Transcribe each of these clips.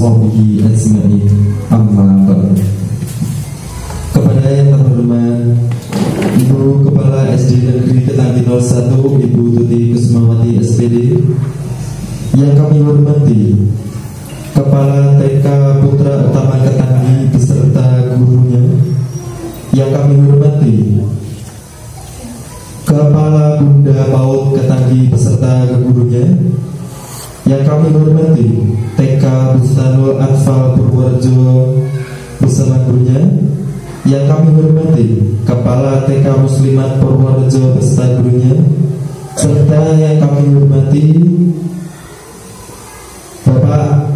washabihi ajma'in. Amma ba'd. Kepada yang terhormat Ibu Kepala SD Negeri Ketanggi 01 Ibu Tuti Kusmawati SPD, yang kami hormati Kepala TK Putra Utama Ketanggi beserta gurunya, yang kami hormati Kepala Bunda PAUD Ketanggi beserta gurunya, yang kami hormati TK Bustanul Atfal Purworejo bersama gurunya, yang kami hormati Kepala TK Muslimat Purworejo beserta gurunya, serta yang kami hormati Bapak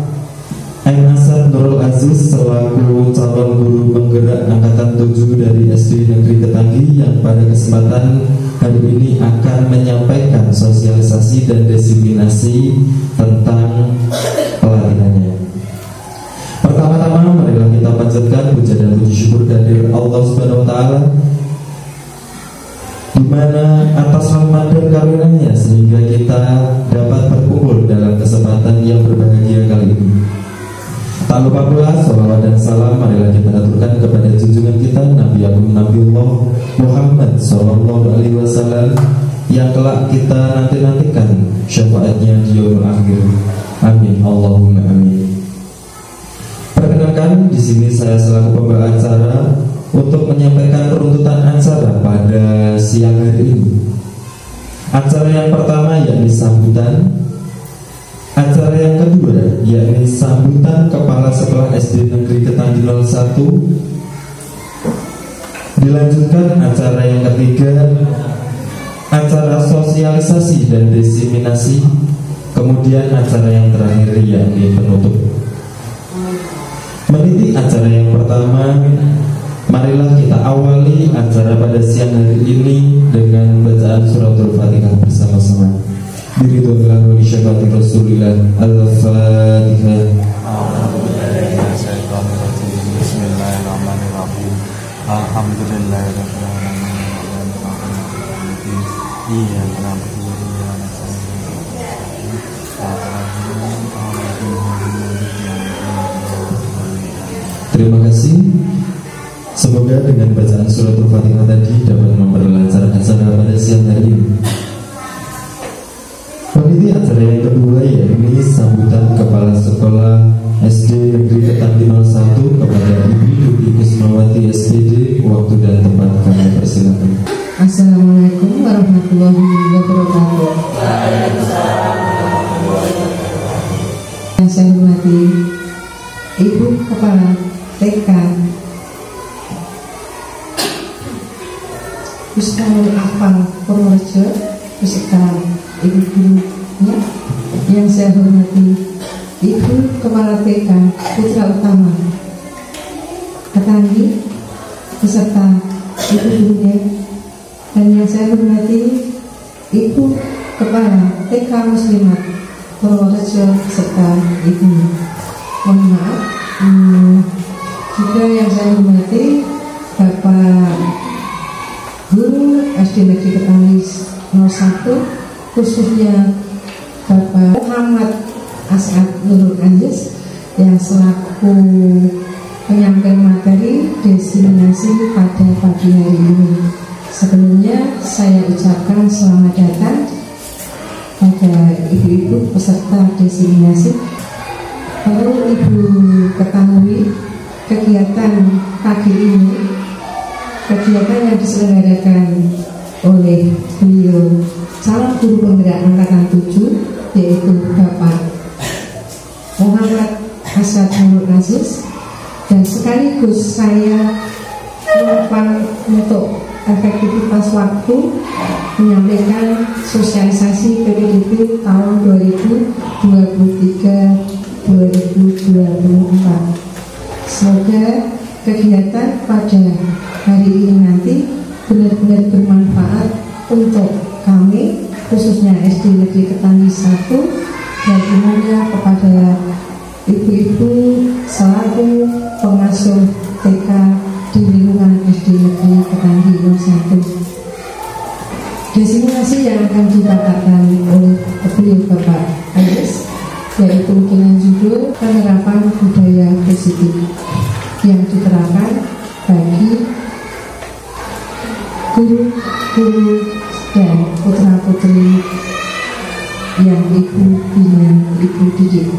M. Asad Nurul Aziz selaku calon guru penggerak angkatan 7 dari SD Negeri Ketanggi, yang pada kesempatan hari ini akan menyampaikan sosialisasi dan diseminasi tentang pelatihannya. Pertama-tama marilah kita panjatkan puja dan puji syukur kehadirat Allah Subhanahu wa taala, di mana atas rahmat dan karunia-Nya sehingga kita dapat berkumpul dalam kesempatan yang berbahagia kali ini. Tak lupa pula salawat dan salam marilah kita aturkan kepada junjungan kita Nabi Agung Nabiullah Muhammad sallallahu alaihi wasallam, yang kelak kita nantikan syafaatnya di yaumul akhir. Amin Allahumma amin. Perkenalkan, di sini saya selaku pembawa acara untuk menyampaikan peruntutan acara pada siang hari ini. Acara yang pertama yakni sambutan. Acara yang kedua yakni sambutan Kepala Sekolah SD Negeri Ketanggi 01. Dilanjutkan acara yang ketiga, acara sosialisasi dan diseminasi. Kemudian acara yang terakhir yakni penutup. Meniti acara yang pertama, marilah kita awali acara pada siang hari ini dengan bacaan suratul Fatihah bersama-sama. Biridullah wa bisyafati Rasulillah. Al-Fatihah. Bismillahirrahmanirrahim. Alhamdulillahirabbil alamin. Iyyaka na'budu wa iyyaka nasta'in. Terima kasih. Semoga dengan bacaan suratul Fatihah tadi dapat memperlancar acara pada siang hari ini. Peniti acara yang kedua yakni sambutan Kepala Sekolah SD Negeri Ketanggi 01 kepada Ibu Tuti Kusmawati SPD. Waktu dan tempat kami persilakan. Assalamualaikum warahmatullahi wabarakatuh. Yang saya hormati Ibu Kepala TK Bustanul Atfal Purworejo beserta ibu gurunya, yang saya hormati Ibu Kepala TK Putra Utama Ketanggi beserta ibu gurunya, dan yang saya hormati Ibu Kepala TK Muslimat Purworejo beserta ibunya. Mohon maaf, juga yang saya hormati Bapak Guru SD Negeri Ketanggi 01, khususnya Bapak Muhammad Asad Nurul Aziz yang selaku penyampaian materi diseminasi pada pagi hari ini. Sebelumnya saya ucapkan selamat datang pada ibu-ibu peserta diseminasi. Perlu Ibu ketahui, kegiatan pagi ini kegiatan yang diselenggarakan oleh beliau calon guru penggerak angkatan 7, yaitu Bapak Muhammad Asad Nurul Aziz, dan sekaligus saya merupakan untuk efektivitas waktu menyampaikan sosialisasi PPDB tahun 2023-2024. Semoga kegiatan pada hari ini nanti benar-benar bermanfaat untuk kami, khususnya SD Negeri Ketanggi 1, dan umumnya kepada ibu-ibu selaku pengasuh TK di lingkungan SD Negeri Ketanggi 01. Diseminasi yang akan dibacakan oleh beliau Bapak Aziz, yaitu dengan berjudul Penerapan Budaya Positif yang diterapkan bagi guru-guru dan putra-putri yang ibu bina, ibu didik.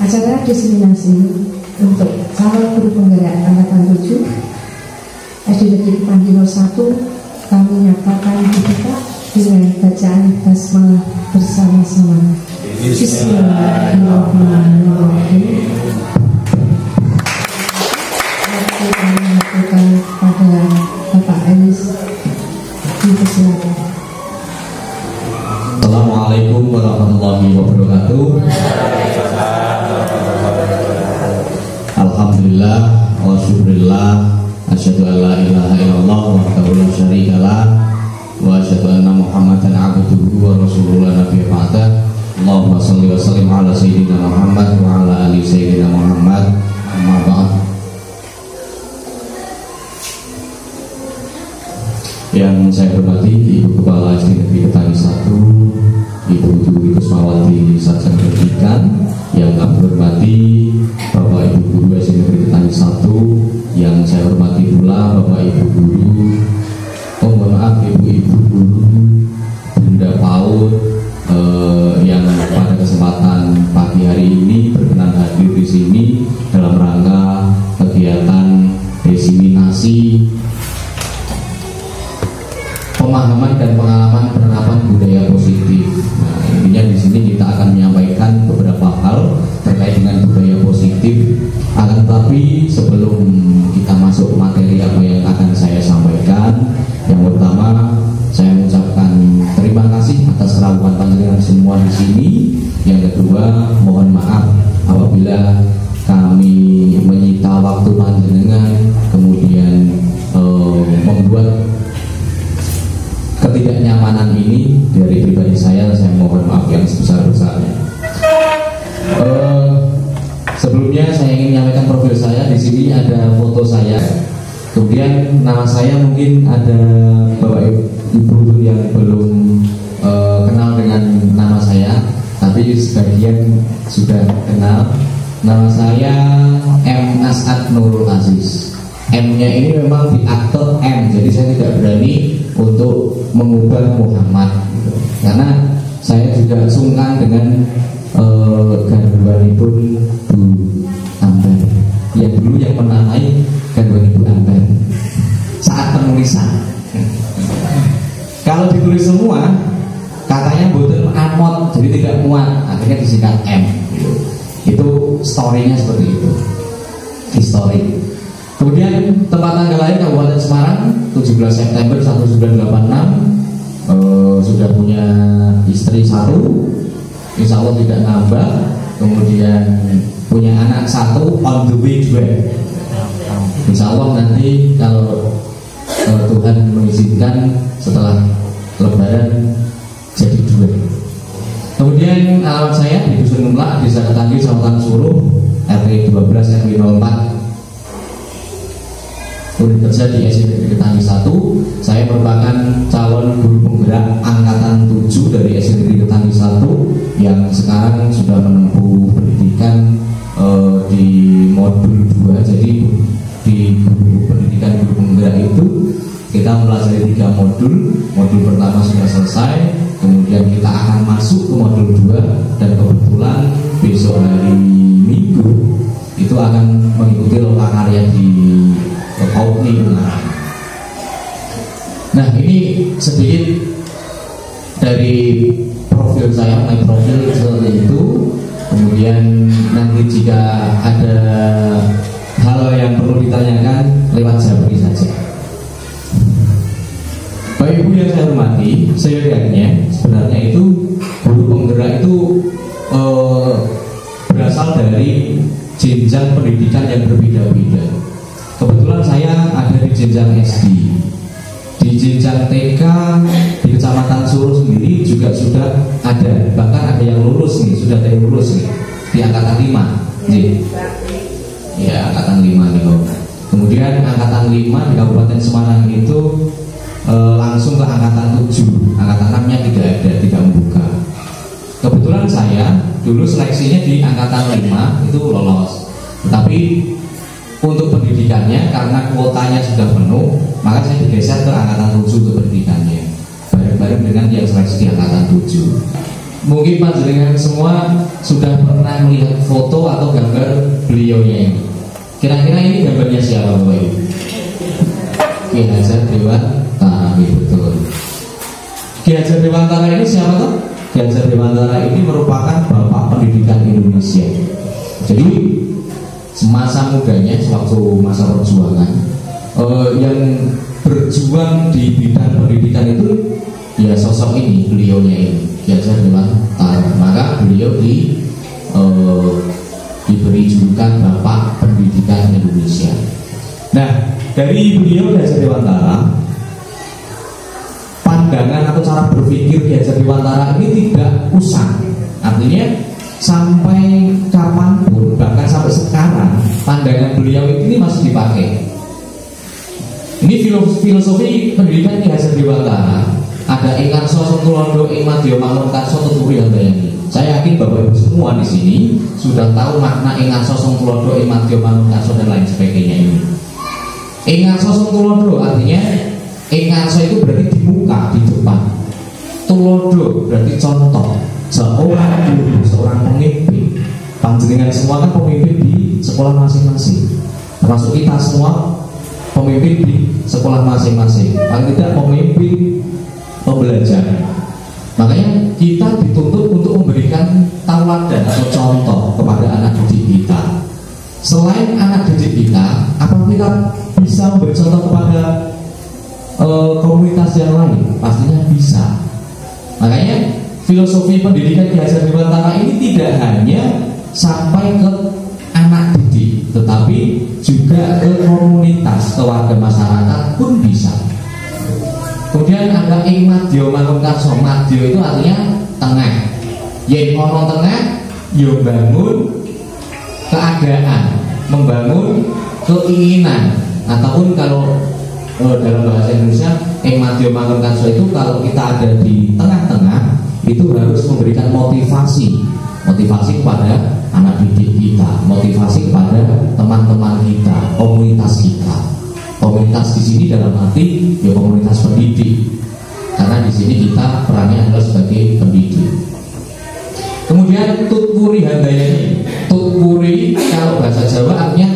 Acara diseminasi untuk calon guru penggerak angkatan 7 SD Negeri Panggilan 1 kami nyatakan dibuka dengan bacaan basmalah bersama-sama. Bismillahirrahmanirrahim. Kami mengucapkan pada Bapak Elis dipersilakan. Assalamualaikum warahmatullahi wabarakatuh. Alhamdulillah wa syukurillah, asyhadu an la ilaha illallah wahdahu la syarika lah wa asyhadu anna Muhammadan abduhu wa rasuluhu la nabiyya ba'dah. Allahumma shalli wa sallim ala sayyidina Muhammad wa ala ali sayyidina Muhammad. Amma ba'd. Yang saya hormati Ibu Kepala SD Negeri Ketani 1, Ibu Dwi Kusmawati Sarjana Pendidikan, yang kami hormati Bapak Ibu Guru SD Negeri Ketani 1, yang saya hormati pula Bapak Ibu Guru, Ibu-ibu Guru, Bunda PAUD yang pada kesempatan pagi hari ini berkenan hadir di sini dalam rangka kegiatan diseminasi pemahaman dan pengalaman penerapan budaya positif. Nah, intinya di sini kita akan menyampaikan beberapa hal terkait dengan budaya positif. Akan tetapi sebelum kita masuk ke materi apa yang akan saya sampaikan, yang pertama saya mengucapkan terima kasih atas kerawuhan panjenengan semua di sini. Yang kedua, mohon maaf apabila kami menyita waktu panjenengan, kemudian membuat ketidaknyamanan ini dari pribadi saya mohon maaf yang sebesar-besarnya. Sebelumnya saya ingin menyampaikan profil saya. Di sini ada foto saya. Kemudian nama saya mungkin ada Bapak Ibu yang belum kenal dengan nama saya, tapi sebagian sudah kenal. Nama saya M. As'ad Nurul Aziz. M-nya ini memang di akte M, jadi saya tidak berani untuk mengubah Muhammad gitu. Karena saya juga sungkan dengan garwanipun Bu Ambar yang dulu yang menamai garwanipun Ambar saat penulisan. Kalau ditulis semua katanya boten amot, jadi tidak muat, akhirnya disingkat M gitu. Itu story-nya seperti itu, histori. Kemudian tempat tanggal lahir Kabupaten Semarang 17 September 1986. Sudah punya istri 1, insya Allah tidak nambah. Kemudian punya anak 1, on the way 2. Insya Allah nanti kalau Tuhan mengizinkan setelah Lebaran jadi 2. Kemudian alamat saya di Dusun Ngemlak, Desa Ketanggi, Kecamatan Suruh, RT 12 RW 04. Unit kerja di SD Negeri Ketani 1. Saya merupakan calon guru penggerak angkatan 7 dari SD Negeri Ketani 1 yang sekarang sudah menempuh pendidikan di modul 2. Jadi di pendidikan guru penggerak itu kita mempelajari 3 modul. Modul pertama sudah selesai, kemudian kita akan masuk ke modul 2, dan kebetulan besok hari Minggu itu akan mengikuti lokakarya di Kaupni Ungaran. Nah, ini sedikit dari profil saya, my profil seperti itu. Kemudian nanti jika ada hal yang perlu ditanyakan lewat japri saja. Bapak Ibu yang saya hormati, seyoganya sebenarnya itu guru penggerak itu berasal dari jenjang pendidikan yang berbeda-beda. Kebetulan saya ada di jenjang SD, di jenjang TK di Kecamatan Suruh sendiri juga sudah ada, bahkan ada yang lulus nih, sudah ada yang lulus nih di angkatan 5 nih. Ya, angkatan 5 nih. Kemudian angkatan 5 di Kabupaten Semarang itu langsung ke angkatan 7, angkatan 6-nya tidak ada, tidak membuka. Kebetulan saya dulu seleksinya di angkatan 5 itu lolos. Tetapi untuk pendidikannya karena kuotanya sudah penuh, maka saya digeser ke angkatan 7 untuk pendidikannya, bareng-bareng dengan yang seleksi di angkatan 7. Mungkin panjenengan semua sudah pernah melihat foto atau gambar beliaunya ini. Kira-kira ini gambarnya siapa Bapak Ibu? Ki Hajar Dewantara, betul. Ki Hajar Dewantara ini siapa tuh? Ki Hajar Dewantara ini merupakan bapak pendidikan Indonesia. Jadi semasa mudanya, sewaktu masa perjuangan, yang berjuang di bidang pendidikan itu ya sosok ini, beliaunya ini, Ki Hajar Dewantara. Maka beliau diberi julukan Bapak Pendidikan Indonesia. Nah, dari beliau Ki Hajar Dewantara, pandangan atau cara berpikir Ki Hajar Dewantara ini tidak usang. Artinya sampai kapanpun, bahkan sampai sekarang, pandangan beliau ini masih dipakai. Ini filosofi pendidikan Ki Hajar Dewantara. Ada ing karso tulodo ing madya mangun karso tuturi handayani. Saya yakin Bapak Ibu semua di sini sudah tahu makna ing karso tulodo ing madya mangun karso dan lain sebagainya ini. Ing karso tulodo artinya ing karso itu berarti di muka, di depan. Tulodo berarti contoh. Seorang guru, seorang pemimpin. Panjenengan semua kan pemimpin di sekolah masing-masing. Termasuk kita semua pemimpin di sekolah masing-masing. Paling tidak pemimpin pembelajaran. Makanya kita dituntut untuk memberikan tauladan atau contoh kepada anak didik kita. Selain anak didik kita, apakah kita bisa memberi contoh kepada komunitas yang lain? Pastinya bisa. Makanya filosofi pendidikan Ki Hajar Dewantara ini tidak hanya sampai ke anak didik, tetapi juga ke komunitas, ke warga masyarakat pun bisa. Kemudian ada ing madya mangun karso. Madya itu artinya tengah. Yen ono tengah, yo bangun keadaan, membangun keinginan. Ataupun kalau dalam bahasa Indonesia ing madya mangun karso itu kalau kita ada di tengah-tengah, itu harus memberikan motivasi kepada anak didik kita, motivasi kepada teman-teman kita, komunitas kita. Komunitas di sini dalam arti ya komunitas pendidik, karena di sini kita perannya adalah sebagai pendidik. Kemudian tutpuri handayani. Tutpuri kalau bahasa Jawa artinya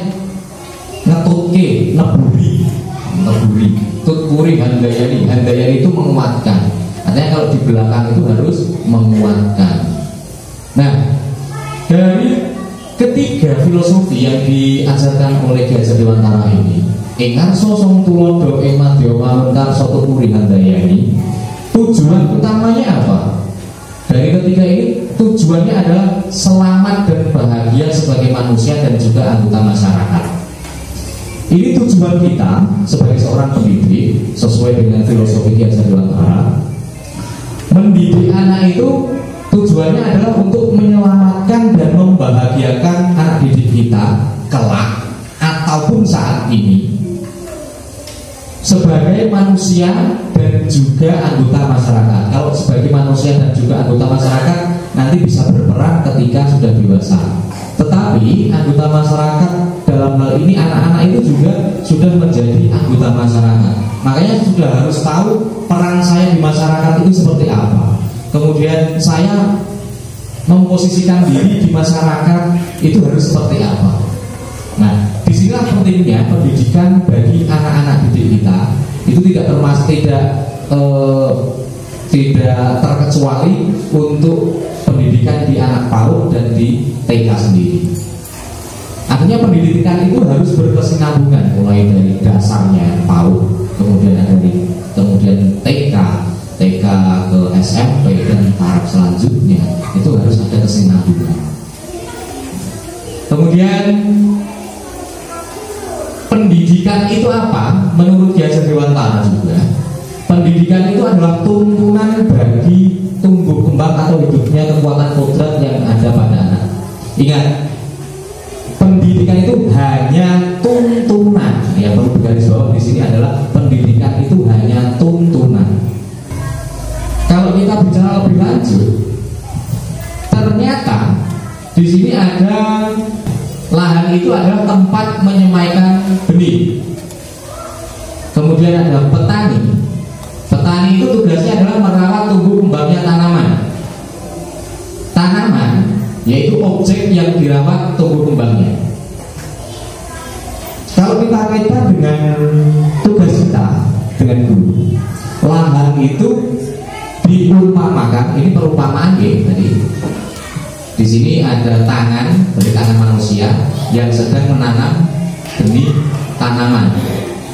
ngetutke, neburi. Tutpuri handayani. Handayani itu menguatkan. Artinya kalau di belakang itu harus menguatkan. Nah, dari ketiga filosofi yang diajarkan oleh Ki Hajar Dewantara ini, ing karso song tulodo ing madya mangun karso tuturi handayani, tujuan utamanya apa? Dari ketiga ini tujuannya adalah selamat dan bahagia sebagai manusia dan juga anggota masyarakat. Ini tujuan kita sebagai seorang pendidik sesuai dengan filosofi Ki Hajar Dewantara. Mendidik anak itu tujuannya adalah untuk menyelamatkan dan membahagiakan anak didik kita kelak ataupun saat ini sebagai manusia dan juga anggota masyarakat. Kalau sebagai manusia dan juga anggota masyarakat nanti bisa berperan ketika sudah dewasa. Tetapi anggota masyarakat dalam hal ini anak-anak itu juga sudah menjadi anggota masyarakat. Makanya sudah harus tahu peran saya di masyarakat itu seperti apa. Kemudian saya memposisikan diri di masyarakat itu harus seperti apa. Nah, disinilah pentingnya pendidikan bagi anak-anak didik kita. Itu tidak terkecuali untuk pendidikan di anak PAUD dan di TK sendiri. Artinya pendidikan itu harus berkesinambungan, mulai dari dasarnya PAUD, kemudian TK ke SMP dan tahap selanjutnya itu harus ada kesinambungan. Kemudian pendidikan itu apa? Menurut Ki Hajar Dewantara juga, pendidikan itu adalah tuntunan bagi tumbuh kembang atau hidupnya kekuatan kodrat yang ada pada anak. Ingat, pendidikan itu hanya tuntunan. Yang perlu digarisbawahi di sini adalah pendidikan itu hanya tuntunan. Kalau kita bicara lebih lanjut, ternyata Di sini ada lahan itu adalah tempat menyemaikan benih. Kemudian ada petani. Petani itu tugasnya adalah merawat tumbuh kembangnya tanaman. Tanaman yaitu objek yang dirawat tumbuh kembangnya. Kalau kita kaitkan dengan tugas kita dengan guru, lahan itu diumpamakan, ini perumpamaan ya tadi. Di sini ada tangan, dari tangan manusia yang sedang menanam benih tanaman.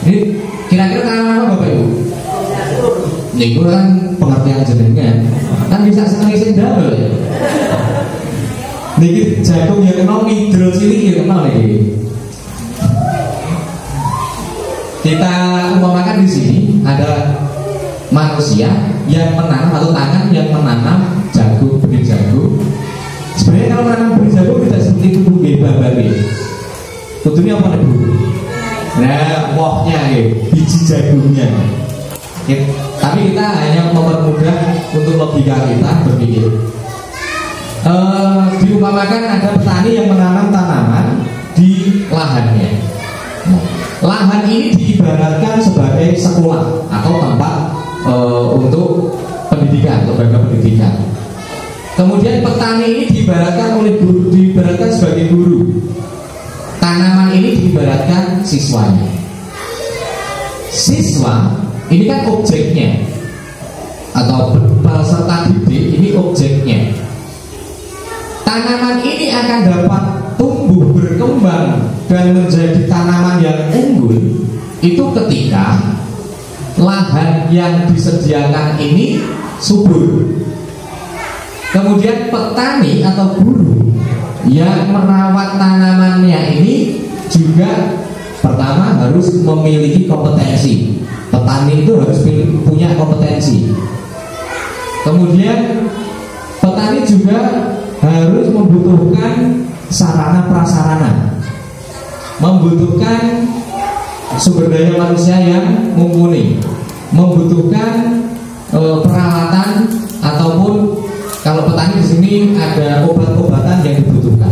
Ini kira-kira tanaman apa Bapak Ibu? Ini kan pengertian jenengan, kan bisa sekali sendal ya. Niki jagung yang kena midro cilik ya kena nih. Kita umpamakan di sini ada manusia yang menanam atau tangan yang menanam jagung, benih jagung. Sebenarnya kalau menanam benih jagung tidak seperti itu Bu, Bapak. Tentunya apa nih Bu? Nah, wohnya ya, biji jagungnya. Ya, tapi kita hanya mempermudah untuk logika kita berpikir. Diumpamakan ada petani yang menanam tanaman di lahannya. Lahan ini diibaratkan sebagai sekolah atau tempat untuk pendidikan, lembaga pendidikan. Kemudian petani ini diibaratkan oleh guru, diibaratkan sebagai guru. Tanaman ini diibaratkan siswanya. Siswa ini kan objeknya, atau peserta didik ini objeknya. Tanaman ini akan dapat tumbuh berkembang dan menjadi tanaman yang unggul itu ketika lahan yang disediakan ini subur. Kemudian petani atau guru yang merawat tanamannya ini juga pertama harus memiliki kompetensi. Petani itu harus punya kompetensi. Kemudian petani juga harus membutuhkan sarana prasarana, membutuhkan sumber daya manusia yang mumpuni, membutuhkan peralatan ataupun kalau petani di sini ada obat-obatan yang dibutuhkan.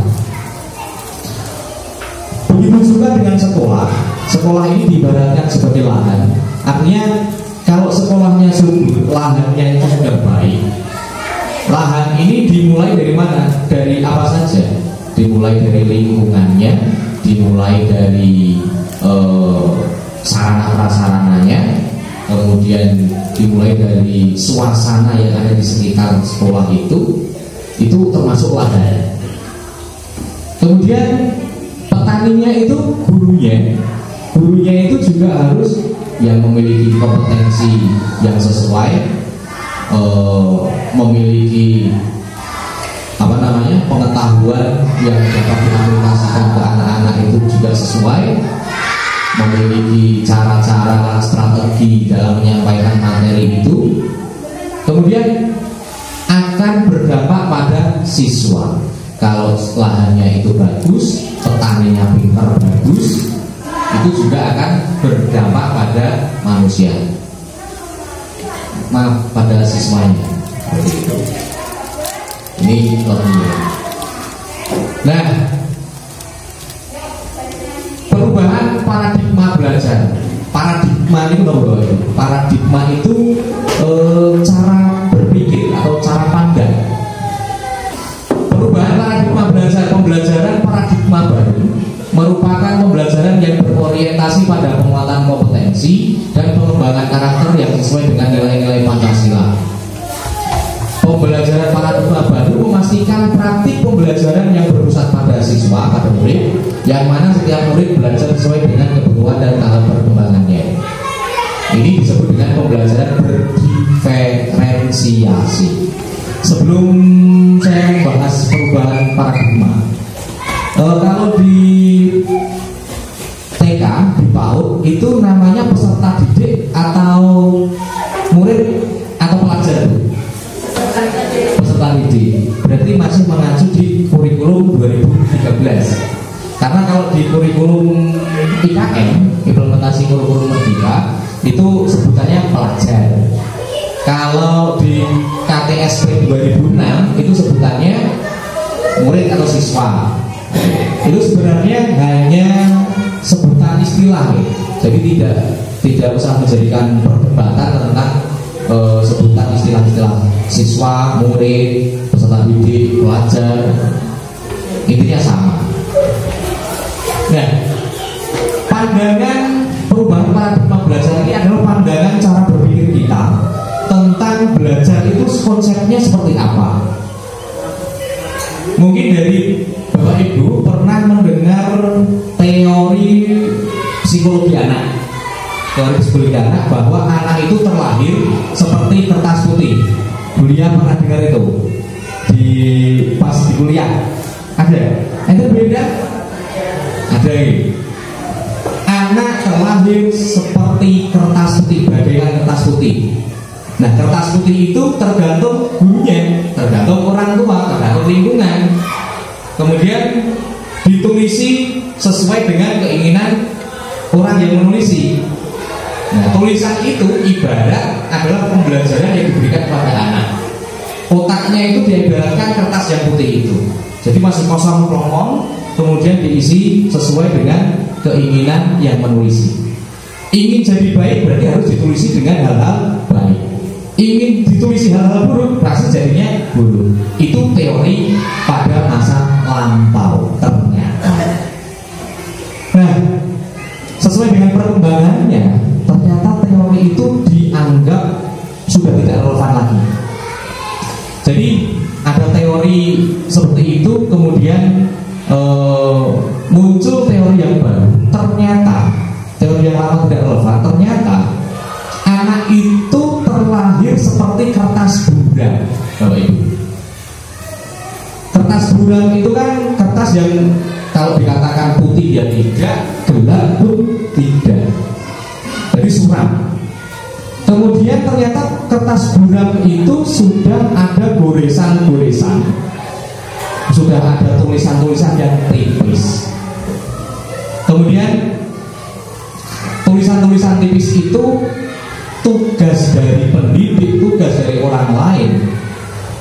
Begitu juga dengan sekolah. Sekolah ini diibaratkan sebagai lahan. Artinya kalau sekolahnya subur, lahannya itu sudah baik. Lahan ini dimulai dari mana? Dari apa saja? Dimulai dari lingkungannya, dimulai dari sarana prasarananya, kemudian dimulai dari suasana yang ada di sekitar sekolah itu termasuk lahan. Kemudian petaninya itu gurunya itu juga harus yang memiliki kompetensi yang sesuai, memiliki pengetahuan yang dapat diaplikasikan ke anak-anak itu juga sesuai, memiliki cara-cara strategi dalam menyampaikan materi itu. Kemudian akan berdampak pada siswa. Kalau lahannya itu bagus, petaninya pintar bagus, itu juga akan berdampak pada manusia, pada siswanya. Ini lebih. Nah, perubahan paradigma belajar. Paradigma itu cara berpikir atau cara pandang. Perubahan paradigma belajar, pembelajaran paradigma baru merupakan pembelajaran yang berorientasi pada penguatan kompetensi dan pengembangan karakter yang sesuai dengan nilai-nilai Pancasila. Pembelajaran paradigma baru memastikan praktik pembelajaran yang berpusat pada siswa, pada murid, yang mana setiap murid belajar sesuai dengan kebutuhan dan tahap perkembangannya. Ini disebut dengan pembelajaran berdiferensiasi. Sebelum saya membahas perubahan paradigma, kalau di TK, di PAUD itu namanya peserta didik atau murid atau pelajar? Peserta didik. Berarti masih mengacu di kurikulum 2013. Karena kalau di kurikulum IKM, implementasi kurikulum Merdeka, itu sebutannya pelajar. Kalau di KTSP 2006 itu sebutannya murid atau siswa. Itu sebenarnya hanya sebutan istilah, ya. Jadi tidak usah menjadikan perdebatan tentang sebutan istilah-istilah siswa, murid, peserta didik, pelajar. Intinya sama. Nah, pandangan perubahan paradigma belajar ini adalah pandangan cara berpikir kita tentang belajar itu konsepnya seperti apa. Mungkin dari Bapak Ibu pernah mendengar teori psikologi anak. Teori psikologi anak bahwa anak itu terlahir seperti kertas putih. Beliau pernah dengar itu di pas di kuliah. Ada? Ada beda? Ada ini. Anak terlahir seperti kertas putih, bagaikan kertas putih. Nah, kertas putih itu tergantung gurunya, tergantung orang tua, tergantung lingkungan. Kemudian ditulisi sesuai dengan keinginan orang yang menulisi. Nah, tulisan itu ibarat adalah pembelajaran yang diberikan kepada anak. Otaknya itu diibaratkan kertas yang putih itu. Jadi masih kosong plong, kemudian diisi sesuai dengan keinginan yang menulisi. Ingin jadi baik berarti harus ditulisi dengan hal-hal baik. Ingin ditulisi hal-hal buruk pasti jadinya buruk. Itu teori pada masa lampau ternyata. Nah, sesuai dengan perkembangannya, ternyata teori itu dianggap sudah tidak relevan lagi. Jadi ada teori seperti itu, kemudian muncul teori yang baru. Ternyata teori yang lama tidak relevan. Ternyata anak itu terlahir seperti kertas buram. Bapak Ibu, kertas buram itu kan kertas yang kalau dikatakan putih ya tidak, gelap pun tidak. Jadi suram. Kemudian ternyata kertas buram itu sudah ada goresan-goresan, sudah ada tulisan-tulisan yang tipis. Kemudian tulisan-tulisan tipis itu tugas dari pendidik, tugas dari orang lain,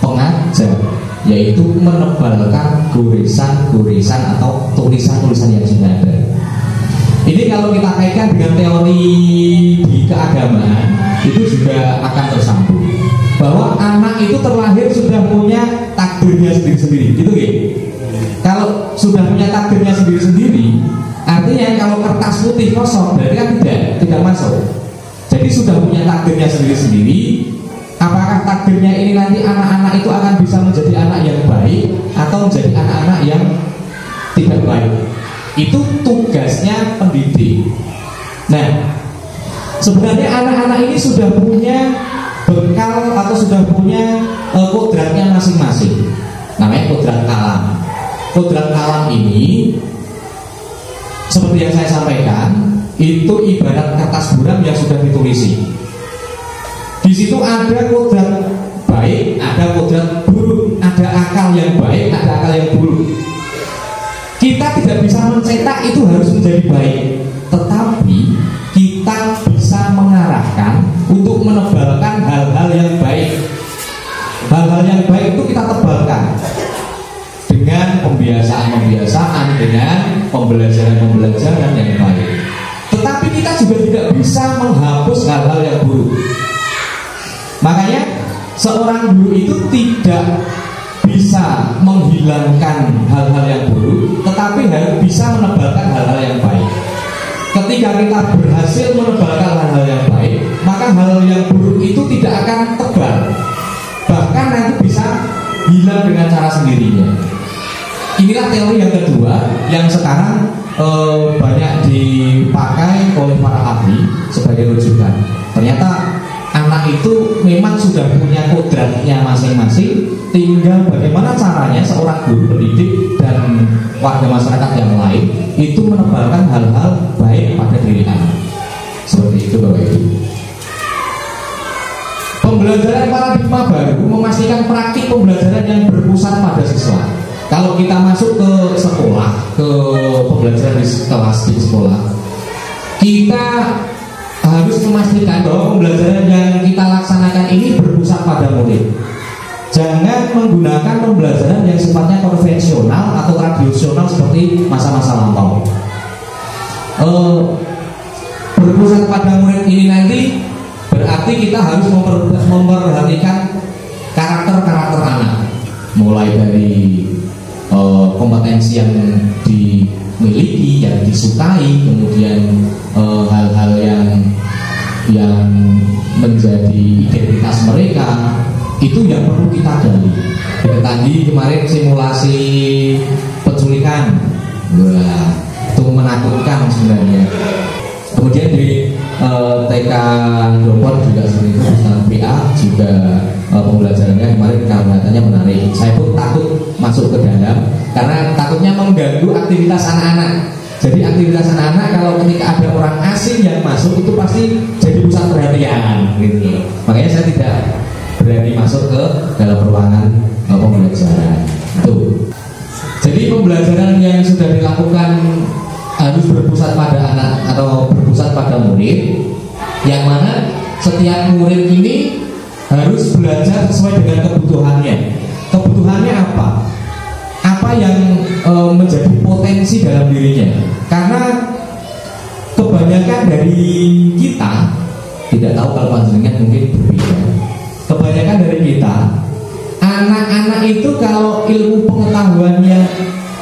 pengajar, yaitu menebalkan goresan-goresan atau tulisan-tulisan yang sudah ada. Ini kalau kita kaitkan dengan teori di keagamaan, itu juga akan tersambung. Bahwa anak itu terlahir sudah punya takdirnya sendiri-sendiri, gitu ya. Kalau sudah punya takdirnya sendiri-sendiri, artinya kalau kertas putih kosong berarti kan tidak masuk. Jadi sudah punya takdirnya sendiri-sendiri. Apakah takdirnya ini nanti anak-anak itu akan bisa menjadi anak yang baik atau menjadi anak-anak yang tidak baik? Itu tugasnya pendidik. Nah, sebenarnya anak-anak ini sudah punya bekal atau sudah punya kodratnya masing-masing. Namanya kodrat alam. Kodrat alam ini seperti yang saya sampaikan, itu ibarat kertas buram yang sudah ditulisi. Di situ ada kodrat baik, ada kodrat buruk, ada akal yang baik, ada akal yang buruk. Kita tidak bisa mencetak itu harus menjadi baik, tetapi kita bisa mengarahkan untuk menebalkan hal-hal yang baik. Hal-hal yang baik itu kita tebalkan dengan pembiasaan-pembiasaan, dengan pembelajaran-pembelajaran yang baik. Tetapi kita juga tidak bisa menghapus hal-hal yang buruk. Makanya seorang guru itu tidak bisa menghilangkan hal-hal yang buruk, tetapi harus bisa menebalkan hal-hal yang baik. Ketika kita berhasil menebalkan hal-hal yang baik, maka hal yang buruk itu tidak akan tebal, bahkan nanti bisa hilang dengan cara sendirinya. Inilah teori yang kedua yang sekarang banyak dipakai oleh para ahli sebagai rujukan. Ternyata anak itu memang sudah punya kodratnya masing-masing, tinggal bagaimana caranya seorang guru pendidik dan warga masyarakat yang lain itu menebalkan hal-hal baik pada diri anak. Seperti itu Bapak Ibu. Pembelajaran paradigma baru memastikan praktik pembelajaran yang berpusat pada siswa. Kalau kita masuk ke sekolah, ke pembelajaran di kelas di sekolah, kita harus memastikan bahwa pembelajaran yang kita laksanakan ini berpusat pada murid. Jangan menggunakan pembelajaran yang sifatnya konvensional atau tradisional seperti masa-masa lampau. Berpusat pada murid ini nanti berarti kita harus memperhatikan karakter-karakter anak, mulai dari kompetensi yang dimiliki, yang disukai, kemudian hal-hal yang menjadi identitas mereka, itu yang perlu kita gali. Tadi kemarin simulasi penculikan, wah, itu menakutkan sebenarnya. Kemudian di TK Dropon juga seperti itu, PA juga pembelajarannya kemarin kelihatannya menarik. Saya pun takut masuk ke dalam karena takutnya mengganggu aktivitas anak-anak. Jadi aktivitas anak-anak kalau ketika ada orang asing yang masuk itu pasti jadi pusat perhatian gitu. Makanya saya tidak berani masuk ke dalam ruangan pembelajaran. Tuh. Jadi pembelajaran yang sudah dilakukan harus berpusat pada anak atau berpusat pada murid, yang mana setiap murid ini harus belajar sesuai dengan kebutuhannya. Kebutuhannya apa? Apa yang menjadi potensi dalam dirinya? Karena kebanyakan dari kita, tidak tahu kalau panjenengan mungkin berbeda. Kebanyakan dari kita, anak-anak itu kalau ilmu pengetahuannya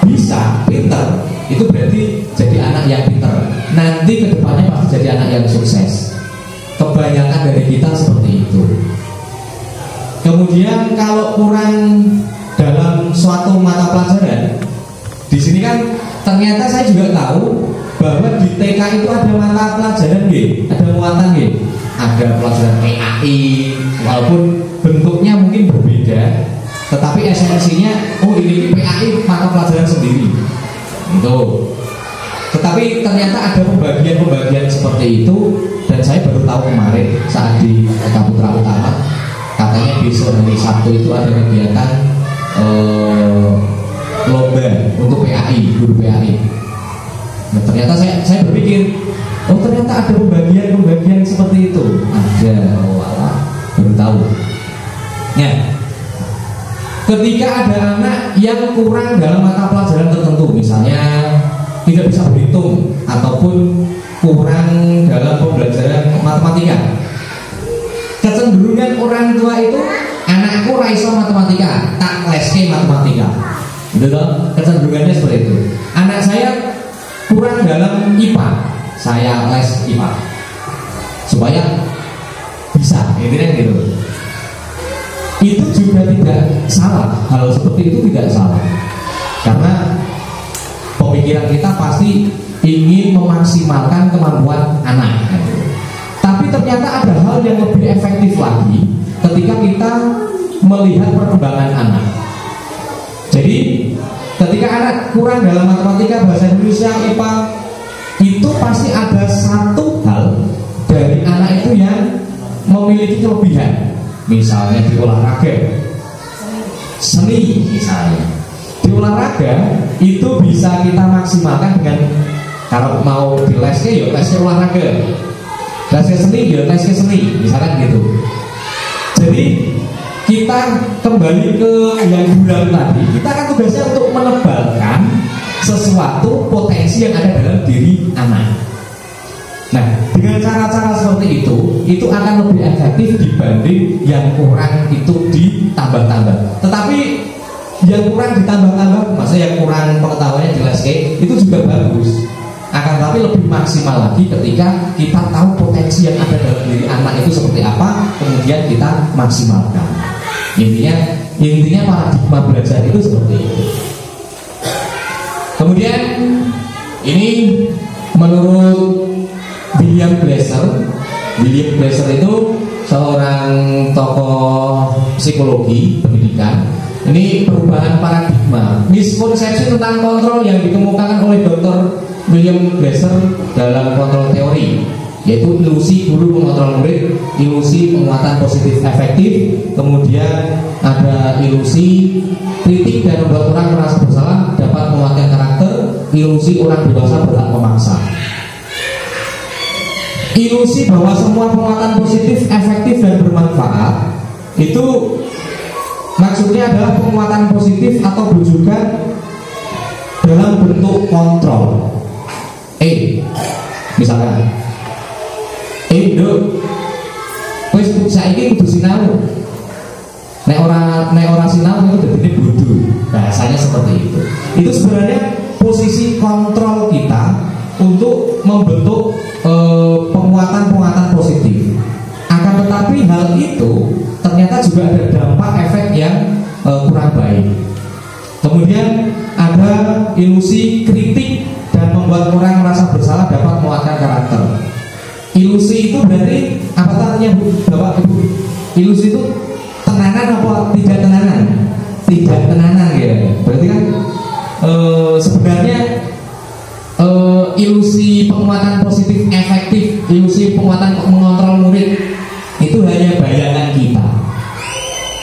bisa, pintar, itu berarti jadi anak yang pintar. Nanti kedepannya pasti jadi anak yang sukses. Kebanyakan dari kita seperti itu. Kemudian kalau kurang dalam suatu mata pelajaran, di sini kan ternyata saya juga tahu bahwa di TK itu ada mata pelajaran, ada muatan, ada pelajaran PAI, walaupun bentuknya mungkin berbeda, tetapi esensinya, oh ini PAI mata pelajaran sendiri. Itu. Tetapi ternyata ada pembagian-pembagian seperti itu, dan saya baru tahu kemarin saat di TK Putra Utama, katanya besok hari Sabtu itu ada kegiatan lomba untuk PAI, guru PAI. Nah, ternyata saya berpikir, oh ternyata ada pembagian seperti itu. Ada, baru tahu. Nah, ketika ada anak yang kurang dalam mata pelajaran tertentu, misalnya tidak bisa berhitung ataupun kurang dalam pembelajaran matematika, kecenderungan orang tua itu, anakku raiso matematika, tak leske matematika, gitu loh. Kecenderungannya seperti itu. Anak saya kurang dalam IPA, saya les IPA supaya bisa, gitu. Itu juga tidak salah. Hal seperti itu tidak salah, karena pemikiran kita pasti ingin memaksimalkan kemampuan anak. Tapi ternyata ada hal yang lebih efektif lagi ketika kita melihat perkembangan anak. Jadi ketika anak kurang dalam matematika, bahasa Indonesia, IPA, itu pasti ada satu hal dari anak itu yang memiliki kelebihan. Misalnya di olahraga, seni misalnya. Di olahraga itu bisa kita maksimalkan dengan, kalau mau di lesnya ya lesnya olahraga, lesnya seni ya lesnya seni, misalkan gitu. Jadi kita kembali ke yang bulan tadi, kita kan tugasnya untuk menebalkan sesuatu potensi yang ada dalam diri anak. Nah, dengan cara-cara seperti itu akan lebih efektif dibanding yang kurang itu ditambah-tambah. Tetapi yang kurang ditambah-tambah, maksudnya yang kurang pengetahuannya di leske, itu juga bagus. Akan tapi lebih maksimal lagi ketika kita tahu potensi yang ada dalam diri anak itu seperti apa, kemudian kita maksimalkan. Intinya paradigma belajar itu seperti itu. Kemudian ini menurut William Glasser itu seorang tokoh psikologi pendidikan. Ini perubahan paradigma, miskonsepsi tentang kontrol yang dikemukakan oleh Dr. William Glasser dalam kontrol teori, yaitu ilusi guru mengontrol murid, ilusi penguatan positif efektif, kemudian ada ilusi kritik dan membuat orang merasa bersalah dapat menguatkan karakter, ilusi orang dewasa berhak memaksa. Ilusi bahwa semua penguatan positif, efektif dan bermanfaat itu maksudnya adalah penguatan positif atau bujukan dalam bentuk kontrol. Misalkan nduk wis saiki kudu sinau. Nek ora sinau itu dadine bodoh. Bahasanya seperti itu. Itu sebenarnya posisi kontrol kita untuk membentuk penguatan positif. Akan tetapi hal itu ternyata juga ada dampak efek yang kurang baik. Kemudian ada ilusi kritik dan membuat orang merasa bersalah dapat menguatkan karakter. Ilusi itu berarti apa artinya Bapak Ibu? Ilusi itu tenanan apa tidak tenanan? Tidak tenanan ya. Berarti kan sebenarnya ilusi penguatan positif efektif, ilusi penguatan mengontrol murid itu hanya bayangan kita.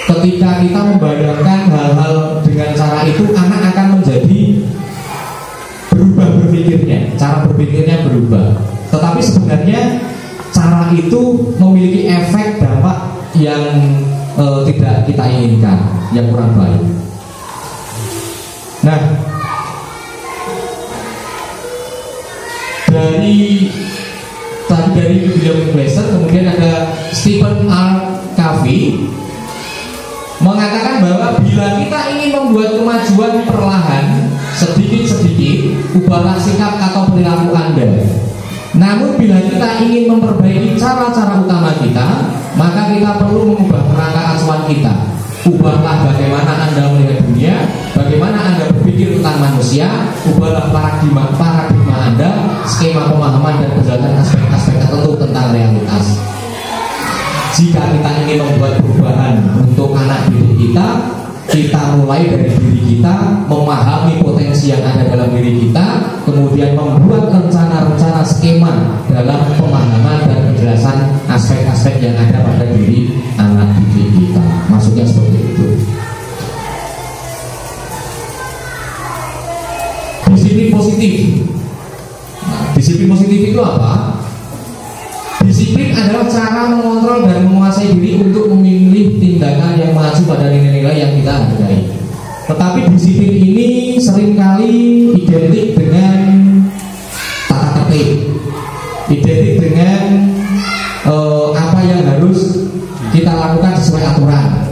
Ketika kita membayangkan hal-hal dengan cara itu, anak akan menjadi berubah berpikirnya, cara berpikirnya berubah. Tetapi sebenarnya cara itu memiliki efek dampak yang tidak kita inginkan, yang kurang baik. Nah, dari William Glasser, kemudian ada Stephen R. Covey mengatakan bahwa bila kita ingin membuat kemajuan perlahan, sedikit-sedikit, ubahlah sikap atau perilaku Anda. Namun bila kita ingin memperbaiki cara-cara utama kita, maka kita perlu mengubah kerangka acuan kita. Ubahlah bagaimana Anda melihat dunia, bagaimana Anda berpikir tentang manusia. Ubahlah paradigma Anda, skema pemahaman dan penjelasan aspek-aspek tertentu tentang realitas. Jika kita ingin membuat perubahan untuk anak didik kita mulai dari diri kita, memahami potensi yang ada dalam diri kita, kemudian membuat rencana-rencana skema dalam pemahaman dan penjelasan aspek-aspek yang ada pada diri anak didik kita. Maksudnya seperti itu. Disiplin positif. Nah, disiplin positif itu apa? Disiplin adalah cara mengontrol dan menguasai diri untuk memilih tindakan yang mengacu pada nilai-nilai yang kita hargai. Tetapi disiplin ini seringkali identik dengan tata tertib, identik dengan apa yang harus kita lakukan sesuai aturan.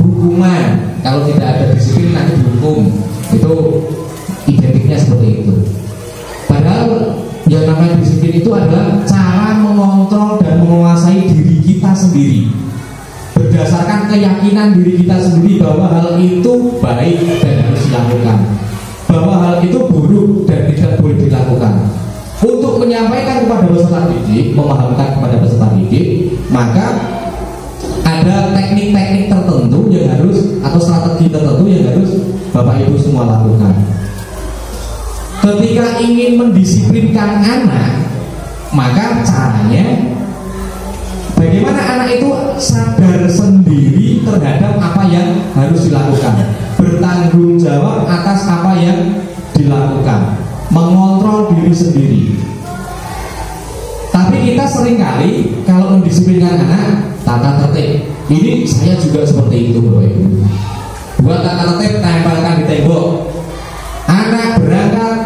Hukuman, kalau tidak ada disiplin nanti dihukum. Itu identiknya seperti itu. Padahal yang namanya disiplin itu adalah cara mengontrol dan menguasai diri kita sendiri berdasarkan keyakinan diri kita sendiri bahwa hal itu baik dan harus dilakukan, bahwa hal itu buruk dan tidak boleh dilakukan. Untuk menyampaikan kepada peserta didik, memahamkan kepada peserta didik, maka ada teknik-teknik tertentu yang harus, atau strategi tertentu yang harus Bapak Ibu semua lakukan. Ketika ingin mendisiplinkan anak, maka caranya bagaimana anak itu sadar sendiri terhadap apa yang harus dilakukan, bertanggung jawab atas apa yang dilakukan, mengontrol diri sendiri. Tapi kita seringkali kalau mendisiplinkan anak, tata tertib. Ini saya juga seperti itu, Bapak Ibu. Buat tata tertib, tempelkan di tembok. Anak berangkat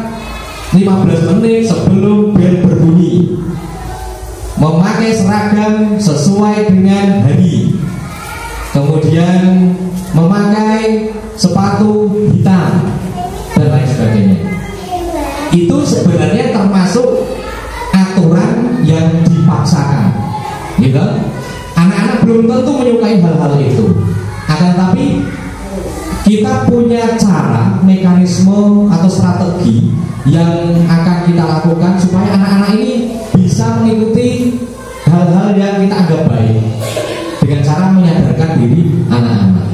15 menit sebelum bel berbunyi, memakai seragam sesuai dengan hari, kemudian memakai sepatu hitam dan lain sebagainya. Itu sebenarnya termasuk aturan yang dipaksakan, gitu. Anak-anak belum tentu menyukai hal-hal itu, akan tetapi kita punya cara, mekanisme atau strategi yang akan kita lakukan supaya anak-anak ini bisa mengikuti hal-hal yang kita anggap baik dengan cara menyadarkan diri anak-anak.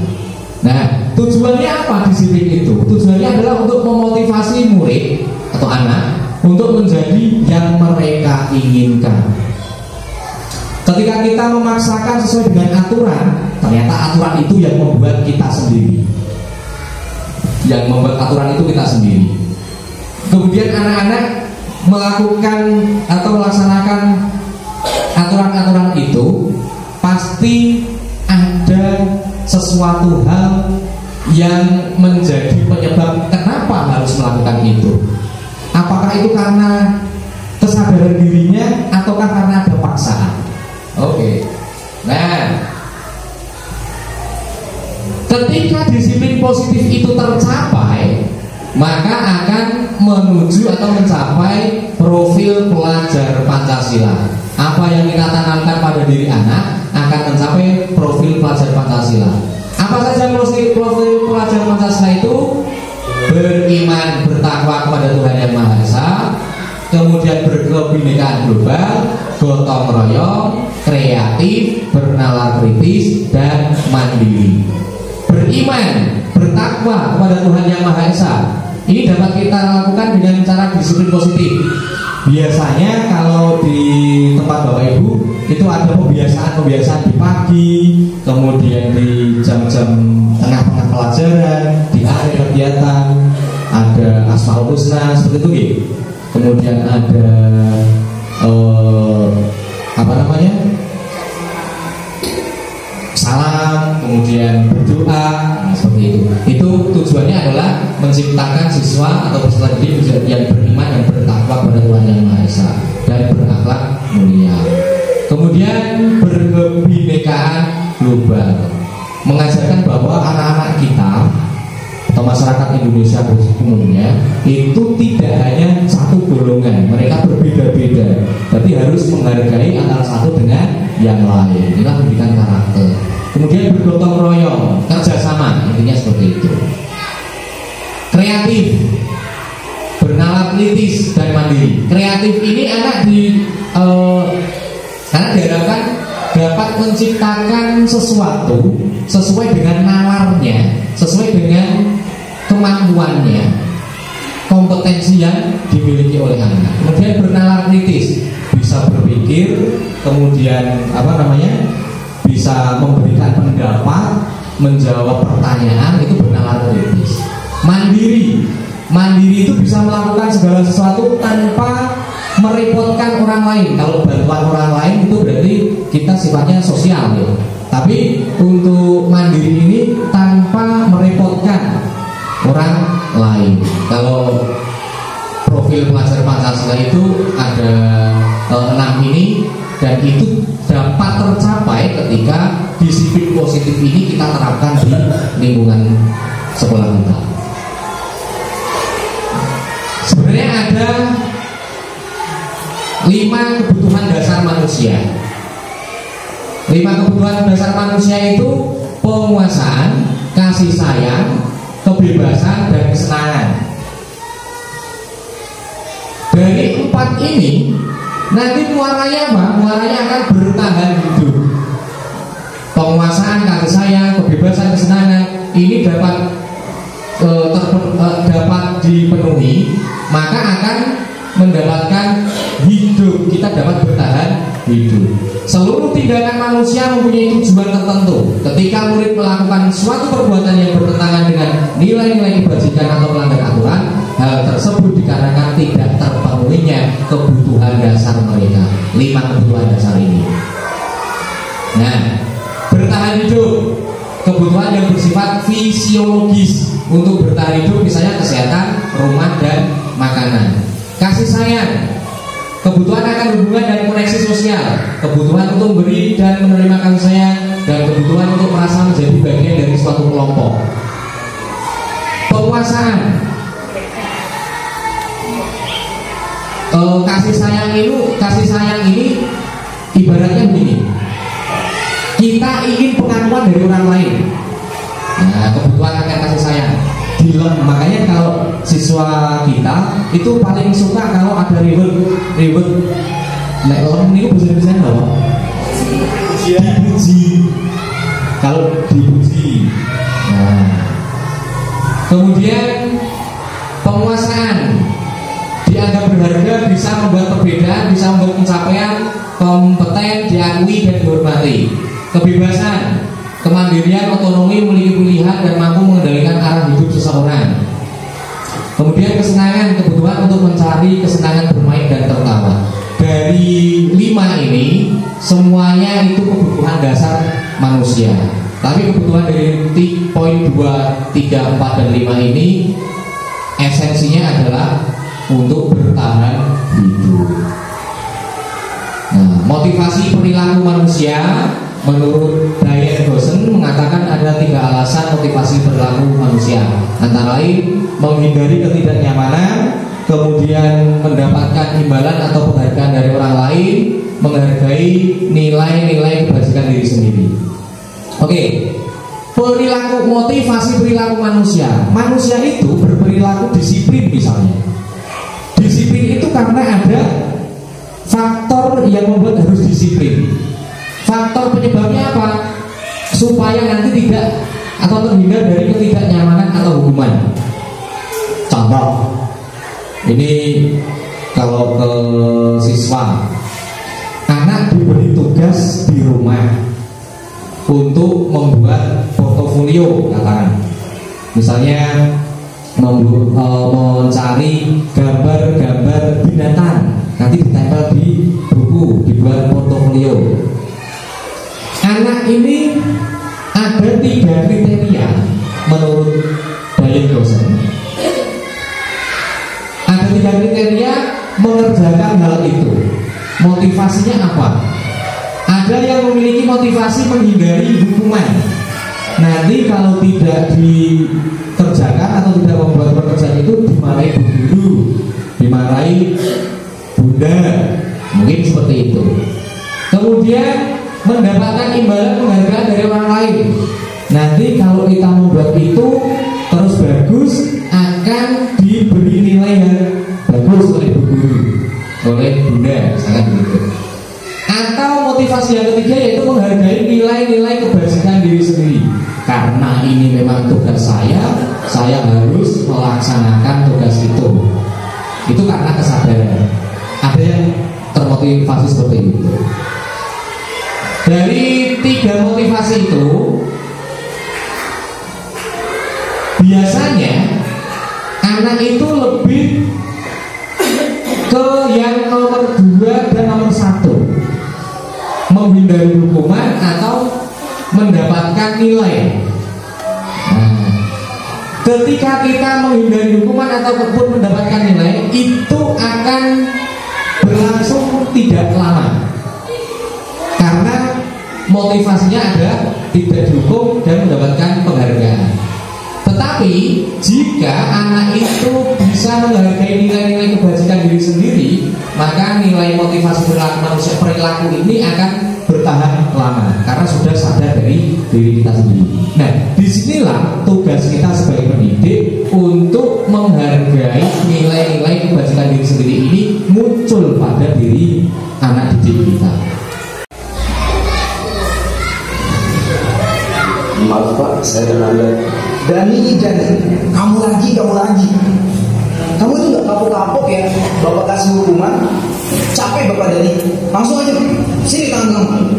Nah, tujuannya apa disiplin itu? Tujuannya adalah untuk memotivasi murid atau anak untuk menjadi yang mereka inginkan. Ketika kita memaksakan sesuai dengan aturan, ternyata aturan itu yang membuat kita sendiri. Yang membuat aturan itu kita sendiri. Kemudian anak-anak melakukan atau melaksanakan aturan-aturan itu pasti ada sesuatu sesuatu hal yang menjadi penyebab kenapa harus melakukan itu. Apakah itu karena kesadaran dirinya ataukah karena ada paksaan? Oke. Nah, ketika disiplin positif itu tercapai, maka akan menuju atau mencapai profil pelajar Pancasila. Apa yang kita tanamkan pada diri anak akan mencapai profil pelajar Pancasila. Apa saja profil pelajar Pancasila itu? Beriman, bertakwa kepada Tuhan Yang Maha Esa, kemudian berkebinekaan global, gotong royong, kreatif, bernalar kritis, dan mandiri. Beriman, bertakwa kepada Tuhan Yang Maha Esa, ini dapat kita lakukan dengan cara disiplin positif. Biasanya kalau di tempat Bapak Ibu itu ada pembiasaan di pagi, kemudian di jam-jam tengah-tengah pelajaran, di akhir kegiatan ada Asmaul Husna seperti itu gitu. Kemudian ada salam, kemudian berdoa, seperti itu. Itu tujuannya adalah menciptakan siswa atau peserta didik yang beriman dan bertakwa kepada Tuhan Yang Maha Esa dan berakhlak mulia. Kemudian berkebinekaan global, mengajarkan bahwa anak-anak kita atau masyarakat Indonesia umumnya itu tidak hanya satu golongan, mereka berbeda-beda. Tapi harus menghargai antara satu dengan yang lain. Inilah pendidikan karakter. Kemudian bergotong royong, kerjasama, intinya seperti itu. Kreatif, bernalar kritis dan mandiri. Kreatif ini anak diharapkan dapat menciptakan sesuatu sesuai dengan nalarnya, sesuai dengan kemampuannya, kompetensi yang dimiliki oleh anak. Kemudian bernalar kritis, bisa berpikir, kemudian bisa memberikan pendapat, menjawab pertanyaan, itu bernalar kritis. Mandiri itu bisa melakukan segala sesuatu tanpa merepotkan orang lain. Kalau bantuan orang lain itu berarti kita sifatnya sosial ya. Tapi untuk mandiri ini tanpa merepotkan orang lain. Kalau profil pelajar Pancasila itu ada 6 ini, dan itu dapat tercapai ketika disiplin positif ini kita terapkan di lingkungan sekolah kita. Sebenarnya ada 5 kebutuhan dasar manusia. 5 kebutuhan dasar manusia itu penguasaan, kasih sayang, kebebasan, dan kesenangan. Dari 4 ini nanti muaranya apa? Muaranya akan bertahan hidup. Penguasaan, kasih sayang, kebebasan, kesenangan ini dapat dipenuhi, maka akan mendapatkan hidup. Kita dapat bertahan hidup. Seluruh tindakan manusia mempunyai tujuan tertentu. Ketika murid melakukan suatu perbuatan yang bertentangan dengan nilai-nilai kebajikan atau melanggar aturan, hal tersebut dikarenakan tidak terpenuhinya kebutuhan dasar mereka. 5 kebutuhan dasar ini. Nah, bertahan hidup, kebutuhan yang bersifat fisiologis. Untuk bertahan hidup misalnya kesehatan, rumah, dan makanan. Kasih sayang, kebutuhan akan hubungan dan koneksi sosial, kebutuhan untuk memberi dan menerima kasih sayang, dan kebutuhan untuk merasa menjadi bagian dari suatu kelompok. Penguasaan, kasih sayang ini ibaratnya begini, kita ingin pengakuan dari orang lain. Nah, kebutuhan akan kasih sayang. Makanya kalau siswa kita itu paling suka kalau ada ribut. Nek lem niku bisa apa? Dipuji. Kalau dipuji. Nah. Kemudian penguasaan, dianggap berharga, bisa membuat perbedaan, bisa membuat pencapaian, kompeten, diakui dan dihormati. Kebebasan, kemandirian, otonomi, memiliki pilihan dan mampu mengendalikan arah hidup seseorang. Kemudian kesenangan, kebutuhan untuk mencari kesenangan bermain dan tertawa. Dari 5 ini semuanya itu kebutuhan dasar manusia. Tapi kebutuhan dari poin 2, 3, 4, dan 5 ini esensinya adalah untuk bertahan hidup. Nah, motivasi perilaku manusia menurut Brian Dawson mengatakan ada 3 alasan motivasi perilaku manusia, antara lain menghindari ketidaknyamanan, kemudian mendapatkan imbalan atau penghargaan dari orang lain, menghargai nilai-nilai kebajikan diri sendiri. Oke, perilaku, motivasi perilaku manusia. Manusia itu berperilaku disiplin misalnya. Disiplin itu karena ada faktor yang membuat harus disiplin. Faktor penyebabnya apa? Supaya nanti tidak atau terhindar dari ketidaknyamanan atau hukuman. Contoh, ini kalau ke siswa, anak diberi tugas di rumah untuk membuat portofolio, katakan misalnya mencari gambar-gambar binatang, nanti ditempel di buku, dibuat portofolio. Anak ini ada 3 kriteria menurut Brian Dawson. Ada 3 kriteria mengerjakan hal itu. Motivasinya apa? Ada yang memiliki motivasi menghindari hukuman. Nanti kalau tidak dikerjakan atau tidak membuat pekerjaan itu dimarahi bu guru, dimarahi bunda, mungkin seperti itu. Kemudian mendapatkan imbalan penghargaan dari orang lain. Nanti kalau kita membuat itu terus bagus, akan diberi nilai yang bagus oleh bu guru, oleh bunda, misalkan begitu. Atau motivasi yang ketiga yaitu menghargai nilai-nilai kebajikan diri sendiri. Karena ini memang tugas saya harus melaksanakan tugas itu. Itu karena kesadaran. Ada yang termotivasi seperti itu. Dari 3 motivasi itu, biasanya anak itu lebih ke yang nomor 2 dan nomor 1, menghindari hukuman atau mendapatkan nilai. Nah, ketika kita menghindari hukuman ataupun mendapatkan nilai, itu akan berlangsung tidak lama, karena motivasinya ada tidak dihukum dan mendapatkan penghargaan. Tetapi jika anak itu bisa menghargai nilai-nilai kebajikan diri sendiri, maka nilai motivasi perilaku ini akan bertahan lama karena sudah sadar dari diri kita sendiri. Nah, disinilah tugas kita sebagai pendidik untuk menghargai nilai-nilai kebajikan diri sendiri ini muncul pada diri anak didik kita. Maaf Pak, saya dan Anda. Dani, kamu lagi. Kamu itu gak kapok-kapok ya? Bapak kasih hukuman, capek Bapak Dani. Langsung aja, sini tangan kamu.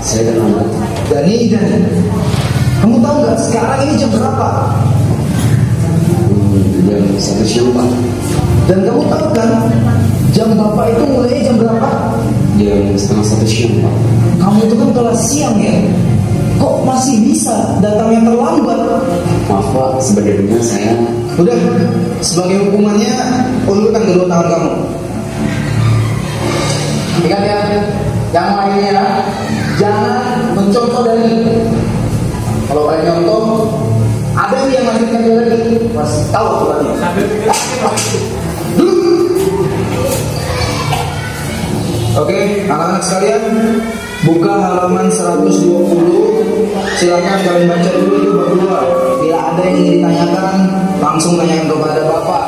Saya dan Anda. Dani, kamu tahu nggak sekarang ini jam berapa? Jam 1 siang Pak. Dan kamu tahu kan jam Bapak itu mulainya jam berapa? Jam setengah 1 siang Pak. Kamu itu kan kelas siang ya? Kok masih bisa datangnya terlambat? Maaf Pak, sebenarnya saya. Udah, sebagai hukumannya ulurkan kedua tangan kamu. Ingat ya, yang lainnya jangan mencontoh dari. Kalau kalian nyontoh, ada yang melanjutkan dia lagi, masih tahu aturannya. Oke, anak-anak sekalian, buka halaman 120. Silakan kalian baca dulu itu berdua. Bila ada yang ingin ditanyakan, langsung tanyakan kepada Bapak.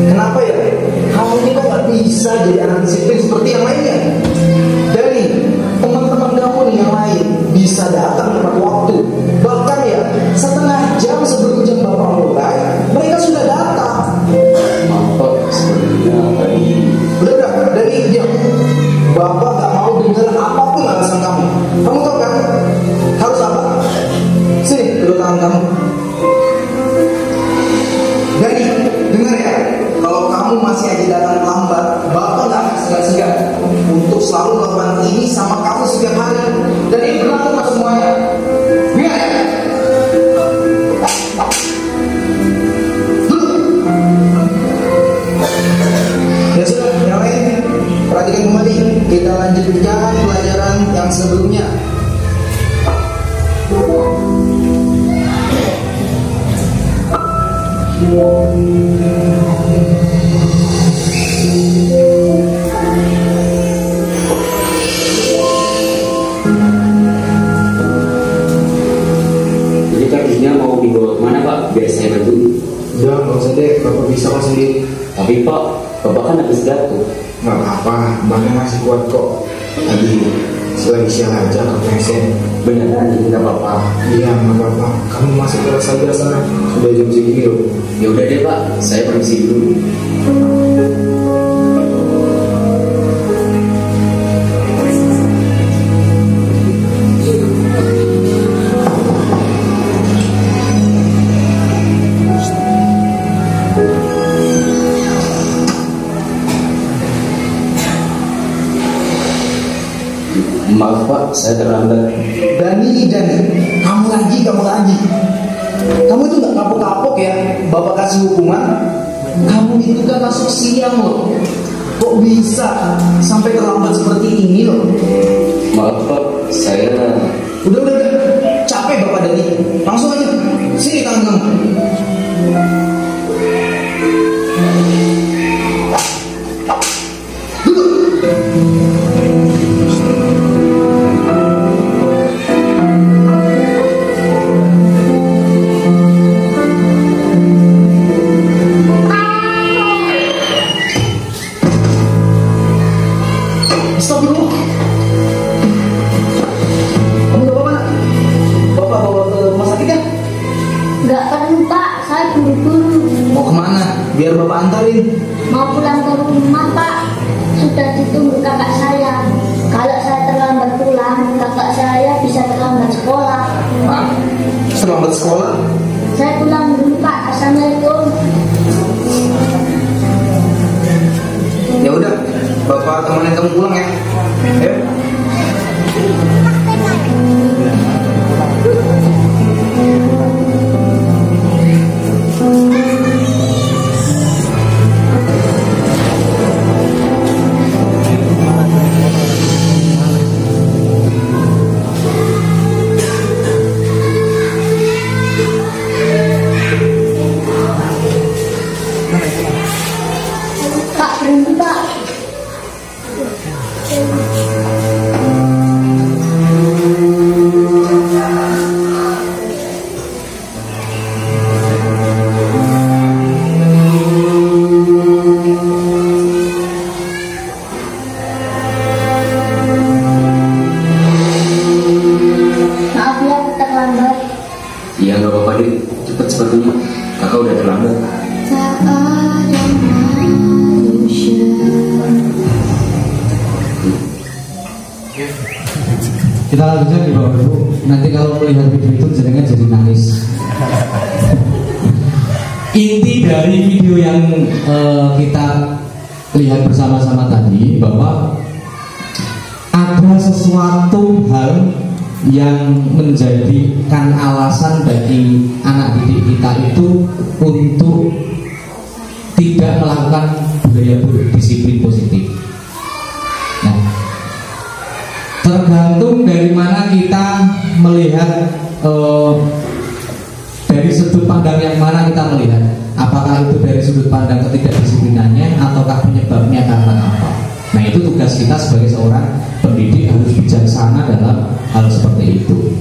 Kenapa ya? Kamu ini kok gak bisa jadi anak disiplin seperti yang lainnya? Dari teman-teman kamu nih yang lain bisa datang tepat waktu. Bahkan ya setengah jam sebelum jam Bapak mulai, mereka sudah datang. Bapak sebenarnya tadi. Udah, dari diam. Bapak gak mau dengar apapun alasan kamu. Kamu tahu kan? Harus apa? Sini, kedua tangan kamu. Jadi, dengar ya, kalau kamu masih aja datang lambat, Bapak gak akan segan-segan untuk selalu melakukan ini sama kamu setiap hari. Dan ini berlaku untuk semuanya. Dengar ya? Ya sudah, yang lain perhatikan kembali. Kita lanjutkan pelajaran yang sebelumnya. Jadi kartunya mau dibawa kemana Pak? Biar saya bantu. Udah, nggak usah deh, Bapak bisa kok sendiri. Tapi Pak, Bapak kan habis jatuh. Nggak apa-apa, bannya masih kuat kok. Tadi selagi siang aja ke mesin. Beneran ini nggak apa-apa. Iya, nggak apa-apa. Kamu masih keras saja sana. Sudah jam segini loh. Ya udah deh Pak, saya permisi dulu. Maaf Pak, saya terlambat. Dani, kamu lagi. Kamu itu nggak kapok-kapok ya? Bapak kasih hukuman. Kamu itu kan masuk siang loh. Kok bisa sampai terlambat seperti ini loh? Maaf Pak, saya... Udah. Capek Bapak Dani. Langsung aja. Sini tangan kamu. Stop dulu. Kamu gak apa-apa nak? Bapak bawa ke rumah sakit ya? Nggak perlu Pak, saya buru-buru. Mau kemana? Biar Bapak antarin. Mau pulang ke rumah Pak, sudah ditunggu kakak saya. Kalau saya terlambat pulang, kakak saya bisa terlambat sekolah. Pak, terlambat sekolah? Saya pulang dulu Pak, assalamualaikum. Ya udah, Bapak temenin kamu pulang ya. Ayo. Pak, berhenti Pak. sepertinya kakak udah terlambat. Tak ada manusia. Kita lanjutkan di bawah dulu. Nanti kalau melihat video itu jenengan jadi nangis. Inti dari video yang kita lihat bersama-sama tadi bahwa ada sesuatu hal yang menjadikan alasan bagi anak didik kita itu untuk tidak melakukan budaya disiplin positif. Nah, tergantung dari mana kita melihat, dari sudut pandang yang mana kita melihat. Apakah itu dari sudut pandang ketidakdisiplinannya ataukah penyebabnya karena apa? Nah, itu tugas kita sebagai seorang pendidik harus bijaksana dalam hal seperti itu.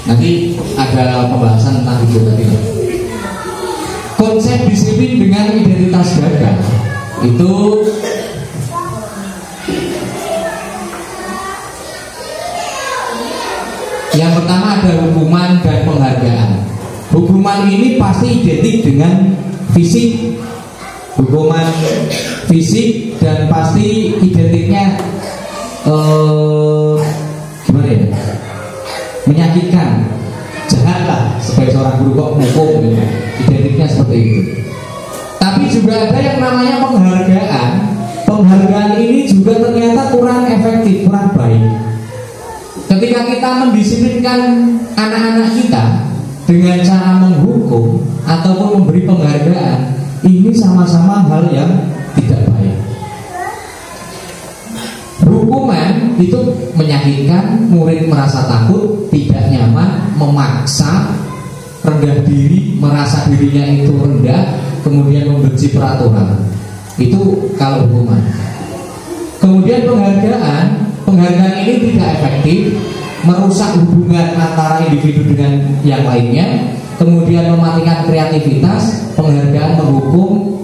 Nanti ada pembahasan tentang itu tadi. Konsep disiplin dengan identitas gagah itu yang pertama ada hukuman dan penghargaan. Hukuman ini pasti identik dengan fisik, hukuman fisik, dan pasti identiknya gimana ya, menyakitkan, jahat lah sebagai seorang guru kok hukum gitu. Identiknya seperti itu. Tapi juga ada yang namanya penghargaan. Penghargaan ini juga ternyata kurang efektif, kurang baik. Ketika kita mendisiplinkan anak-anak kita dengan cara menghukum ataupun memberi penghargaan, ini sama-sama hal yang tidak baik. Hukuman itu menyakitkan, murid merasa takut, tidak nyaman, memaksa, rendah diri, merasa dirinya itu rendah, kemudian membenci peraturan. Itu kalau hukuman. Kemudian penghargaan ini tidak efektif, merusak hubungan antara individu dengan yang lainnya, kemudian mematikan kreativitas. Penghargaan menghukum,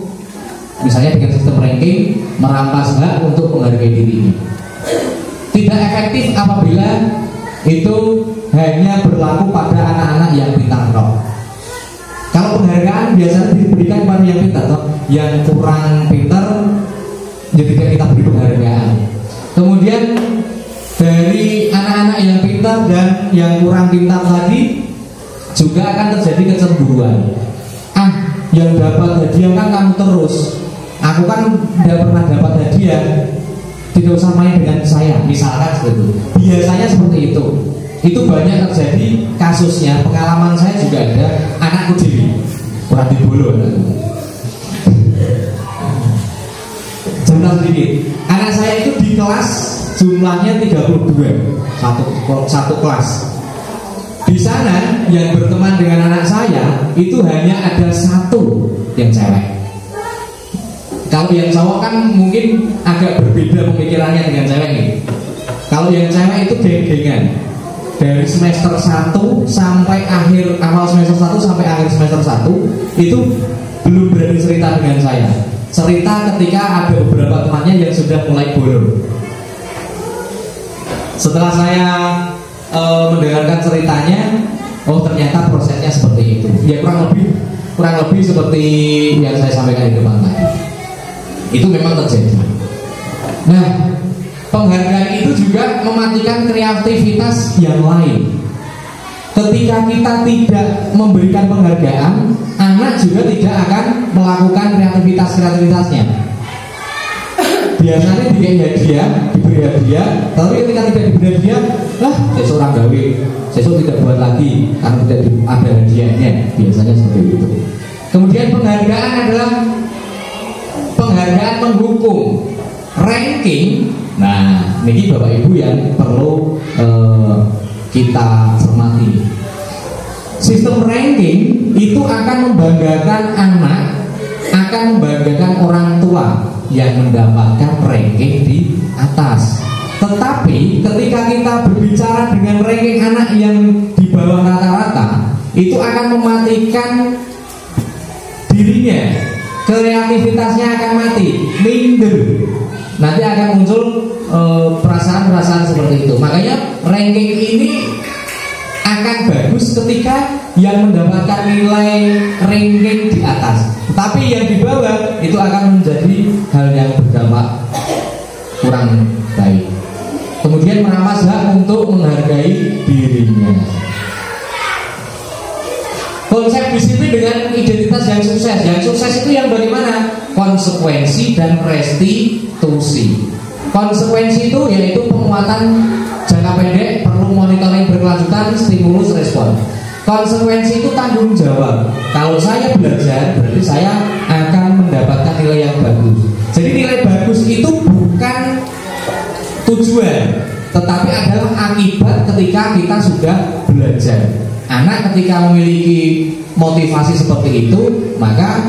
misalnya dengan sistem ranking, merampas hak untuk menghargai dirinya. Tidak efektif apabila itu hanya berlaku pada anak-anak yang pintar roh. Kalau penghargaan biasanya diberikan pada yang pintar roh, yang kurang pintar jadi kita beri penghargaan. Kemudian dari anak-anak yang pintar dan yang kurang pintar tadi juga akan terjadi kecemburuan. Yang dapat hadiah kan kamu terus, aku kan tidak pernah dapat hadiah, tidak usah main dengan saya, misalkan seperti itu. Biasanya seperti itu. Itu banyak terjadi kasusnya. Pengalaman saya juga ada. Anakku diri kurang dibolo. Cerita sedikit. Anak saya itu di kelas jumlahnya 32, satu kelas. Di sana yang berteman dengan anak saya itu hanya ada satu yang cewek. Kalau yang cowok kan mungkin agak berbeda pemikirannya dengan cewek ini. Kalau yang cewek itu geng-gengan. Dari semester 1 sampai awal semester 1 sampai akhir semester 1 itu belum berani cerita dengan saya. Cerita ketika ada beberapa temannya yang sudah mulai bolong. Setelah saya mendengarkan ceritanya, oh ternyata prosesnya seperti itu. Ya kurang lebih seperti yang saya sampaikan di depan tadi. Itu memang terjadi. Nah, penghargaan itu juga mematikan kreativitas yang lain. Ketika kita tidak memberikan penghargaan, anak juga tidak akan melakukan kreativitasnya. Biasanya diberi hadiah, tapi ketika tidak diberi hadiah, sesuk orang gawe, sesuk tidak buat lagi karena tidak ada hadiahnya. Biasanya seperti itu. Kemudian penghargaan adalah penghargaan menghukum, ranking. Nah, ini Bapak Ibu yang perlu kita cermati. Sistem ranking itu akan membanggakan anak, akan membanggakan orang tua yang mendapatkan ranking di atas. Tetapi ketika kita berbicara dengan ranking anak yang di bawah rata-rata, itu akan mematikan dirinya, kreativitasnya akan mati, minder. Nanti akan muncul perasaan-perasaan seperti itu. Makanya ranking ini akan bagus ketika yang mendapatkan nilai ranking di atas, tapi yang di bawah itu akan menjadi hal yang berdampak kurang baik. Kemudian merampas hak untuk menghargai dirinya. Konsep disiplin dengan identitas yang sukses. Yang sukses itu yang bagaimana? Konsekuensi dan restitusi. Konsekuensi itu yaitu penguatan jangka pendek, perlu monitoring berkelanjutan, stimulus respon. Konsekuensi itu tanggung jawab. Kalau saya belajar, berarti saya akan mendapatkan nilai yang bagus. Jadi nilai bagus itu bukan tujuan, tetapi adalah akibat ketika kita sudah belajar. Anak ketika memiliki motivasi seperti itu, maka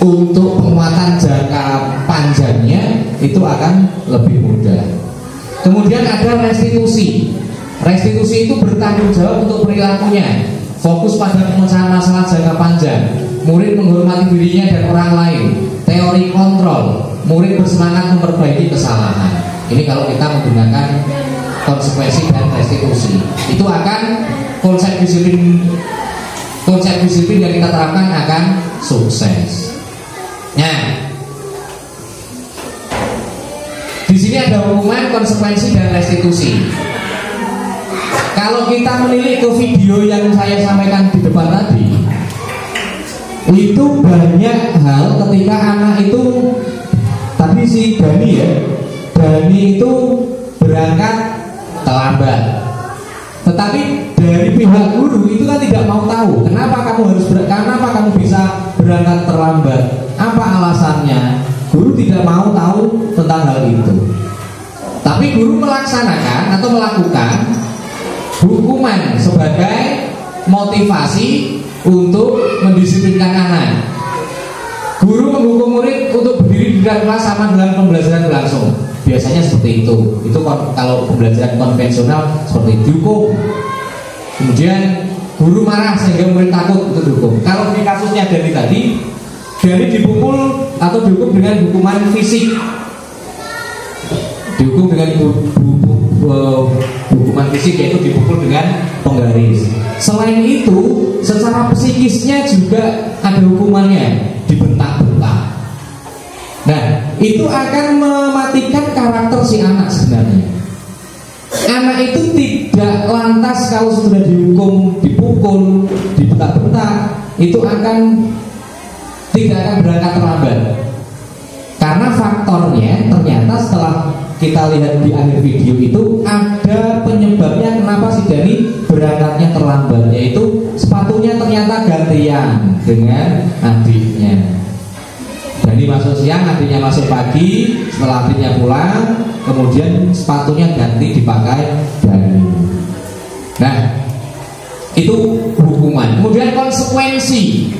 untuk penguatan jangka panjangnya itu akan lebih mudah. Kemudian ada restitusi. Restitusi itu bertanggung jawab untuk perilakunya, fokus pada pemecahan masalah jangka panjang. Murid menghormati dirinya dan orang lain. Teori kontrol, murid bersemangat memperbaiki kesalahan. Ini kalau kita menggunakan konsekuensi dan restitusi, itu akan konsep disiplin yang kita terapkan akan sukses. Nah, di sini ada hukuman, konsekuensi dan restitusi. Kalau kita menilik ke video yang saya sampaikan di depan tadi, itu banyak hal ketika anak itu tadi si Dani itu berangkat terlambat. Tetapi dari pihak guru itu kan tidak mau tahu kenapa kamu bisa berangkat terlambat. Apa alasannya? Guru tidak mau tahu tentang hal itu. Tapi guru melaksanakan atau melakukan hukuman sebagai motivasi untuk mendisiplinkan anak. Guru menghukum murid untuk berdiri di depan kelas sama dengan pembelajaran berlangsung. Biasanya seperti itu. Itu kalau pembelajaran konvensional seperti dihukum. Kemudian guru marah sehingga murid takut, itu dihukum. Kalau di kasusnya Dani dipukul atau dihukum dengan hukuman fisik. Dihukum dengan hukuman fisik, yaitu dipukul dengan penggaris. Selain itu, secara psikisnya juga ada hukumannya, dibentak-bentak. Nah, itu akan mematikan karakter si anak sebenarnya. Anak itu tidak lantas kalau sudah dihukum, dipukul, dibentak-bentak, itu tidak akan berangkat terlambat. Karena faktornya ternyata setelah kita lihat di akhir video itu ada penyebabnya kenapa si Dani berangkatnya terlambat, yaitu sepatunya ternyata gantian dengan adiknya. Dani masuk siang, adiknya masuk pagi. Setelah adiknya pulang, kemudian sepatunya ganti dipakai Dani. Nah, itu hukuman. Kemudian konsekuensi.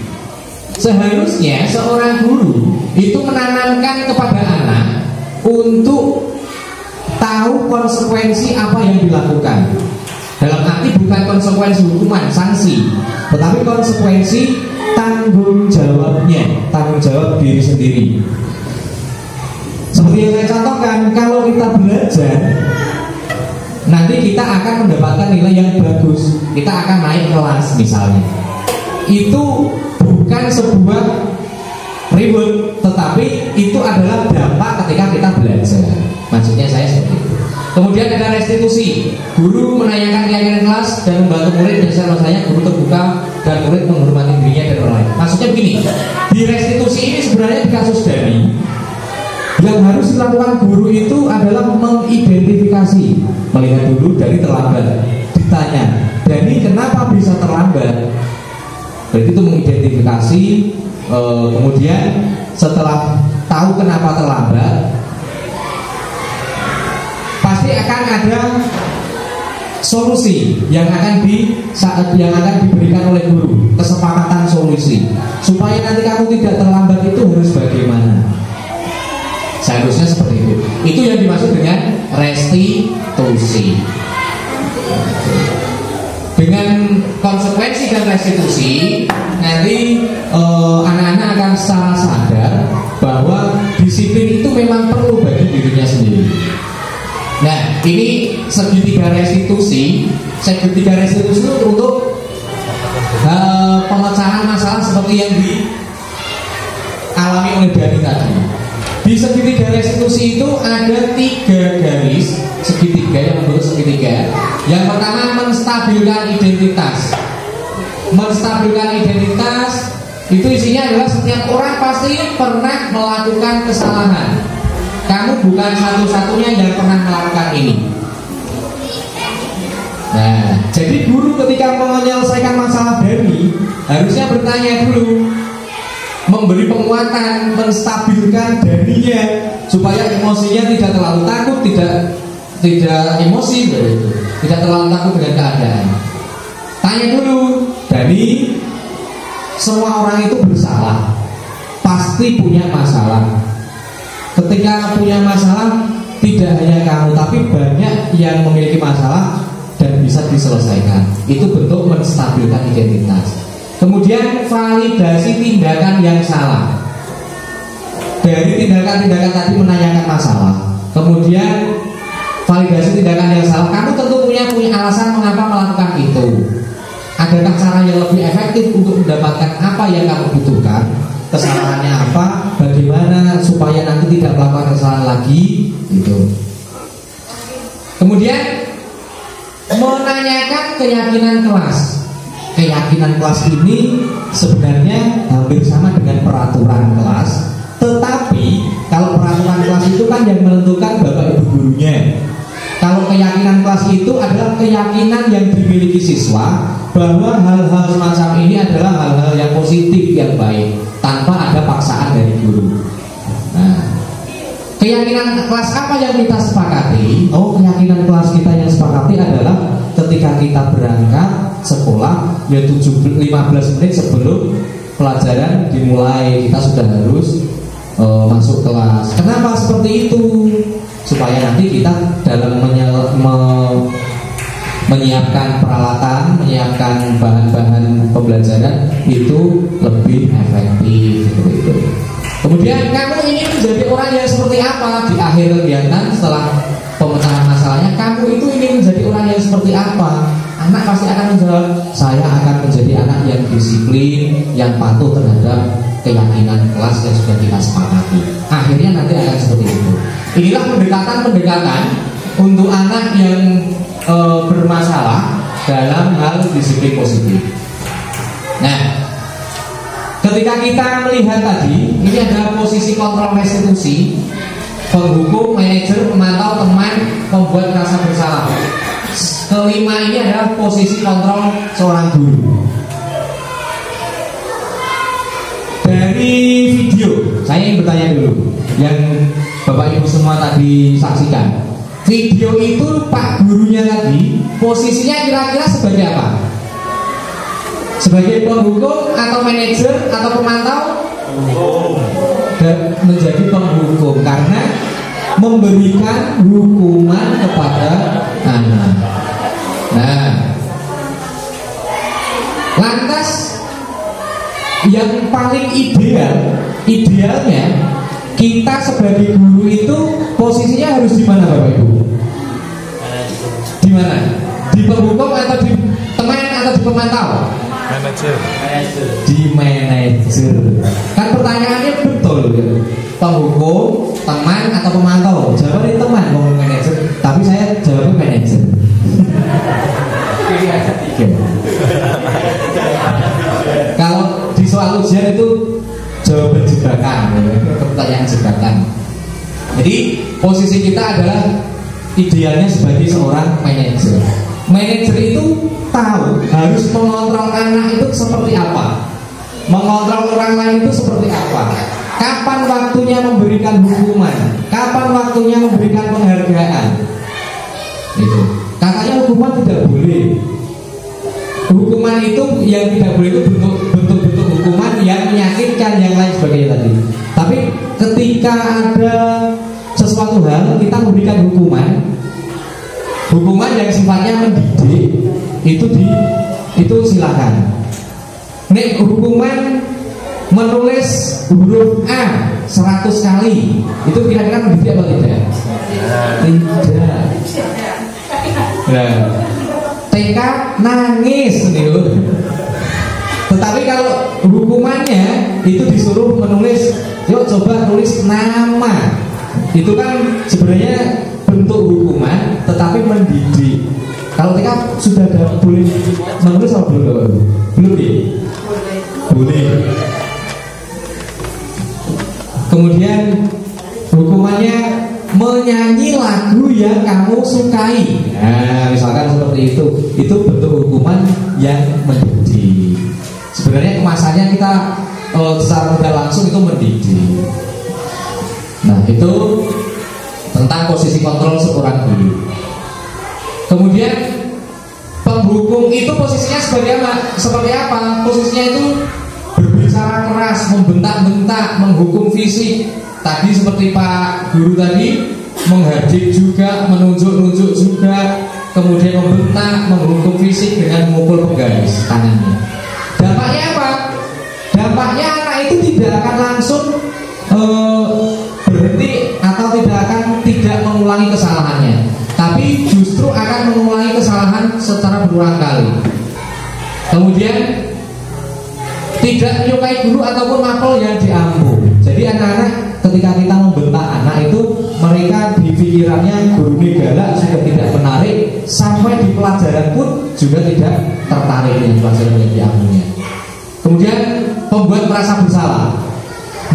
Seharusnya seorang guru itu menanamkan kepada anak untuk tahu konsekuensi apa yang dilakukan. Dalam arti bukan konsekuensi hukuman, sanksi, tetapi konsekuensi tanggung jawabnya, tanggung jawab diri sendiri. Seperti yang saya contohkan, kalau kita belajar, nanti kita akan mendapatkan nilai yang bagus. Kita akan naik kelas misalnya. Itu bukan sebuah reward, tetapi itu adalah dampak ketika kita belajar. Maksudnya saya seperti itu. Kemudian ada restitusi. Guru menanyakan keyakinan kelas dan membantu murid menyelesaikan masalahnya. Guru terbuka dan murid menghormati dirinya dan orang lain. Maksudnya begini, di restitusi ini sebenarnya di kasus Dani, yang harus dilakukan guru itu adalah mengidentifikasi. Melihat dulu Dani terlambat, ditanya, Dani kenapa bisa terlambat? Berarti itu mengidentifikasi. Kemudian setelah tahu kenapa terlambat, pasti akan ada solusi yang akan diberikan oleh guru, kesepakatan solusi supaya nanti kamu tidak terlambat itu harus bagaimana. Seharusnya seperti itu. Itu yang dimaksud dengan restitusi. Dengan konsekuensi dan restitusi, nanti anak-anak akan secara sadar bahwa disiplin itu memang perlu bagi dirinya sendiri. Nah, ini segitiga restitusi itu untuk pemecahan masalah seperti yang dialami oleh Dani tadi. Di segitiga restitusi itu ada 3 garis segitiga yang membentuk segitiga. Yang pertama menstabilkan identitas. Menstabilkan identitas itu isinya adalah setiap orang pasti pernah melakukan kesalahan. Kamu bukan satu-satunya yang pernah melakukan ini. Nah, jadi guru ketika menyelesaikan masalah Dani harusnya bertanya dulu, memberi penguatan, menstabilkan Daninya supaya emosinya tidak terlalu takut, tidak emosi, tidak terlalu takut dengan keadaan. Tanya dulu, Dani, semua orang itu bersalah, pasti punya masalah. Ketika punya masalah, tidak hanya kamu, tapi banyak yang memiliki masalah dan bisa diselesaikan. Itu bentuk menstabilkan identitas. Kemudian validasi tindakan yang salah. Dari tindakan-tindakan tadi menanyakan masalah. Kemudian validasi tindakan yang salah. Kamu tentu punya alasan mengapa melakukan itu. Adakah cara yang lebih efektif untuk mendapatkan apa yang kamu butuhkan? Kesalahannya apa? Bagaimana supaya nanti tidak melakukan kesalahan lagi? Gitu. Kemudian menanyakan keyakinan kelas. Keyakinan kelas ini sebenarnya hampir sama dengan peraturan kelas, tetapi kalau peraturan kelas itu kan yang menentukan bapak ibu gurunya. Kalau keyakinan kelas itu adalah keyakinan yang dimiliki siswa bahwa hal-hal semacam ini adalah hal-hal yang positif, yang baik, tanpa ada paksaan dari guru. Nah, keyakinan kelas apa yang kita sepakati? Oh, keyakinan kelas kita yang sepakati adalah ketika kita berangkat sekolah, ya 15 menit sebelum pelajaran dimulai kita sudah harus masuk kelas. Kenapa seperti itu? Supaya nanti kita dalam menyiapkan peralatan, menyiapkan bahan-bahan pembelajaran itu lebih efektif. Gitu. Kemudian kamu ingin menjadi orang yang seperti apa di akhir kegiatan setelah pemecahan masalahnya? Kamu itu ingin menjadi orang yang seperti apa? Anak pasti akan menjawab, saya akan menjadi anak yang disiplin, yang patuh terhadap keyakinan kelas yang sudah kita sepakati. Akhirnya nanti akan seperti itu. Inilah pendekatan-pendekatan untuk anak yang bermasalah dalam hal disiplin positif. Nah, ketika kita melihat tadi, ini ada posisi kontrol restitusi, penghukum, manajer, pemantau, teman, pembuat rasa bersalah. Kelima ini adalah posisi kontrol seorang guru. Dari video, saya ingin bertanya dulu, yang Bapak Ibu semua tadi saksikan. Video itu Pak gurunya tadi posisinya kira-kira sebagai apa? Sebagai penghukum atau manajer atau pemantau? Dan menjadi penghukum karena memberikan hukuman kepada anak. Nah, lantas yang paling idealnya kita sebagai guru itu posisinya harus di mana Bapak Ibu? Di mana? Di penghukum atau di teman atau di pemantau? Manajer. Di manajer. Kan pertanyaannya betul ya. Penghukum, teman atau pemantau? Jawabannya teman, ngomong manajer. Tapi saya jawabnya manajer. Kalau di soal ujian itu jawaban jebakan, pertanyaan jebakan. Jadi posisi kita adalah idealnya sebagai seorang manajer. Manajer itu tahu harus mengontrol anak itu seperti apa, mengontrol orang lain itu seperti apa, kapan waktunya memberikan hukuman, kapan waktunya memberikan penghargaan. Itu katanya hukuman tidak boleh. Hukuman itu yang tidak boleh itu bentuk-bentuk hukuman yang menyakitkan, yang lain sebagainya tadi. Tapi ketika ada sesuatu hal kita memberikan hukuman yang sifatnya mendidik, itu silakan. Nek hukuman menulis huruf A 100 kali itu kira-kira mendidik atau tidak? Tidak. Nah, TK nangis nih. Tetapi kalau hukumannya itu disuruh menulis, yuk coba tulis nama. Itu kan sebenarnya bentuk hukuman, tetapi mendidik. Kalau TK sudah ada boleh menulis atau belum? Belum ya? Boleh. Kemudian hukumannya menyanyi lagu yang kamu sukai. Nah, misalkan seperti itu bentuk hukuman yang mendidik. Sebenarnya kemasannya kita secara tidak langsung itu mendidik. Nah, itu tentang posisi kontrol seorang guru. Kemudian penghukum itu posisinya seperti apa? Posisinya itu berbicara keras, membentak-bentak, menghukum fisik. Tadi seperti Pak Guru tadi, menghadik juga, menunjuk-nunjuk juga, kemudian membentak, menghukum fisik dengan memukul penggaris tangannya. Dampaknya apa? Dampaknya anak itu tidak akan langsung berhenti atau tidak mengulangi kesalahannya, tapi justru akan mengulangi kesalahan secara berulang kali. Kemudian tidak menyukai guru ataupun mapel yang diampu. Jadi anak-anak ketika kita membentak anak itu, mereka di pikirannya guru ini galak, sudah tidak menarik, sampai di pelajaran pun juga tidak tertarik dengan pelajaran yang diampunya. Kemudian membuat merasa bersalah.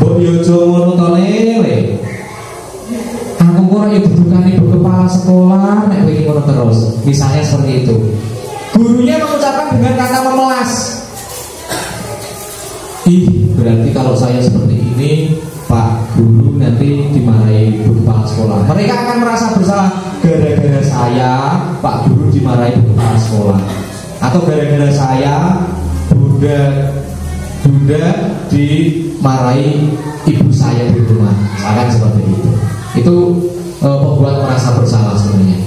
Mbok yojo ngono to lele. Aku kok ya dudukane ibu kepala sekolah nek kowe ngono terus. Misalnya seperti itu. Gurunya mengucapkan dengan kata memelas. Berarti kalau saya seperti ini, Pak Guru nanti dimarahi ibu kepala sekolah. Mereka akan merasa bersalah. Gara-gara saya, Pak Guru dimarahi ibu kepala sekolah. Atau gara-gara saya, Bunda dimarahi ibu saya di rumah. Misalkan seperti itu. Itu membuat merasa bersalah sebenarnya.